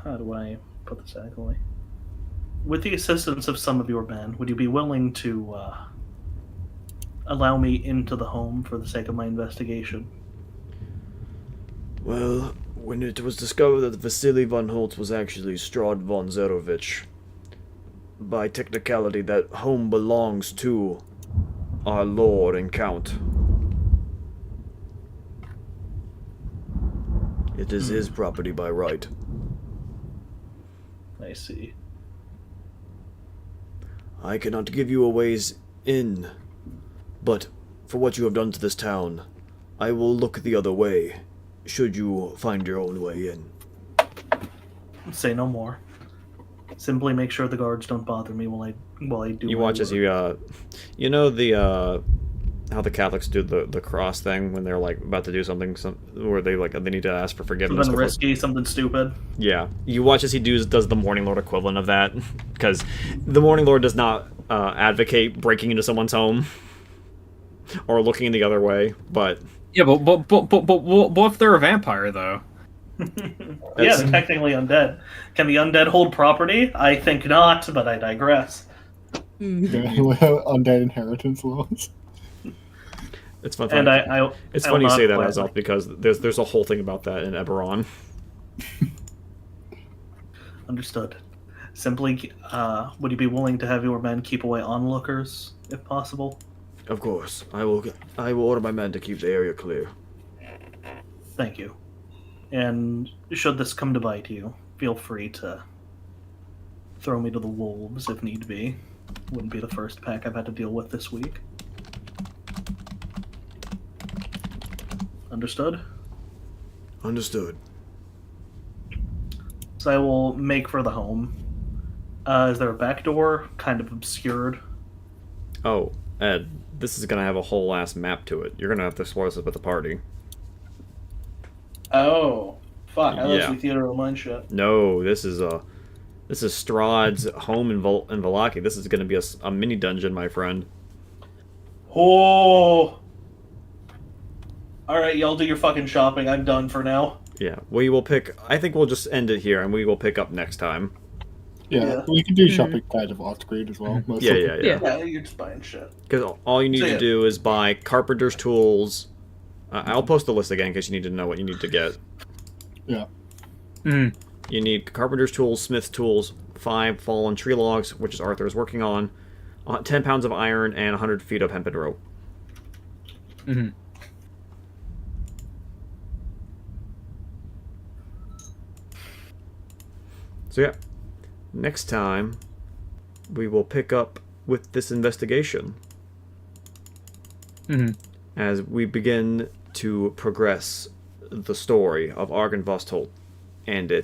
How do I put this adequately? With the assistance of some of your men, would you be willing to allow me into the home for the sake of my investigation? Well, when it was discovered that Vasily von Holtz was actually Strahd von Zerovich, by technicality, that home belongs to our Lord and Count. It is his property by right. I see. I cannot give you a ways in, but for what you have done to this town, I will look the other way, should you find your own way in. Say no more. Simply make sure the guards don't bother me while I do. You my watch as work. you know how the Catholics do the cross thing when they're like about to do something, where they need to ask for forgiveness. Something risky, something stupid. Yeah, you watch as he does the Morning Lord equivalent of that, because the Morning Lord does not advocate breaking into someone's home or looking the other way, but Yeah, but what if they're a vampire though? Yeah, they're technically undead. Can the undead hold property? I think not, but I digress. Yeah, well, undead inheritance laws. it's fun. And It's I funny will you say not that, quietly- Azoth, because there's a whole thing about that in Eberron. Understood. Simply, would you be willing to have your men keep away onlookers, if possible? Of course, I will order my men to keep the area clear. Thank you. And should this come to bite you, feel free to throw me to the wolves if need be. Wouldn't be the first pack I've had to deal with this week. Understood? Understood. So I will make for the home. Is there a back door? Kind of obscured. Oh, Ed, this is gonna have a whole ass map to it. You're gonna have to explore this with the party. Oh, fuck! I Yeah. love theater of mind shit. No, this is Strahd's home in Vallaki. This is gonna be a mini dungeon, my friend. Oh. All right, y'all do your fucking shopping. I'm done for now. Yeah, we will pick. I think we'll just end it here, and we will pick up next time. Yeah, we can do shopping kind of off-screen as well. Yeah. Yeah, you're just buying shit. Because all you need to do is buy carpenter's tools. I'll post the list again in case you need to know what you need to get. Yeah. Mm. You need carpenter's tools, smith's tools, 5 fallen tree logs, which is Arthur is working on, 10 pounds of iron, and 100 feet of hempen rope. Mm-hmm. So yeah, next time we will pick up with this investigation Mm-hmm. as we begin to progress the story of Argynvostholt and its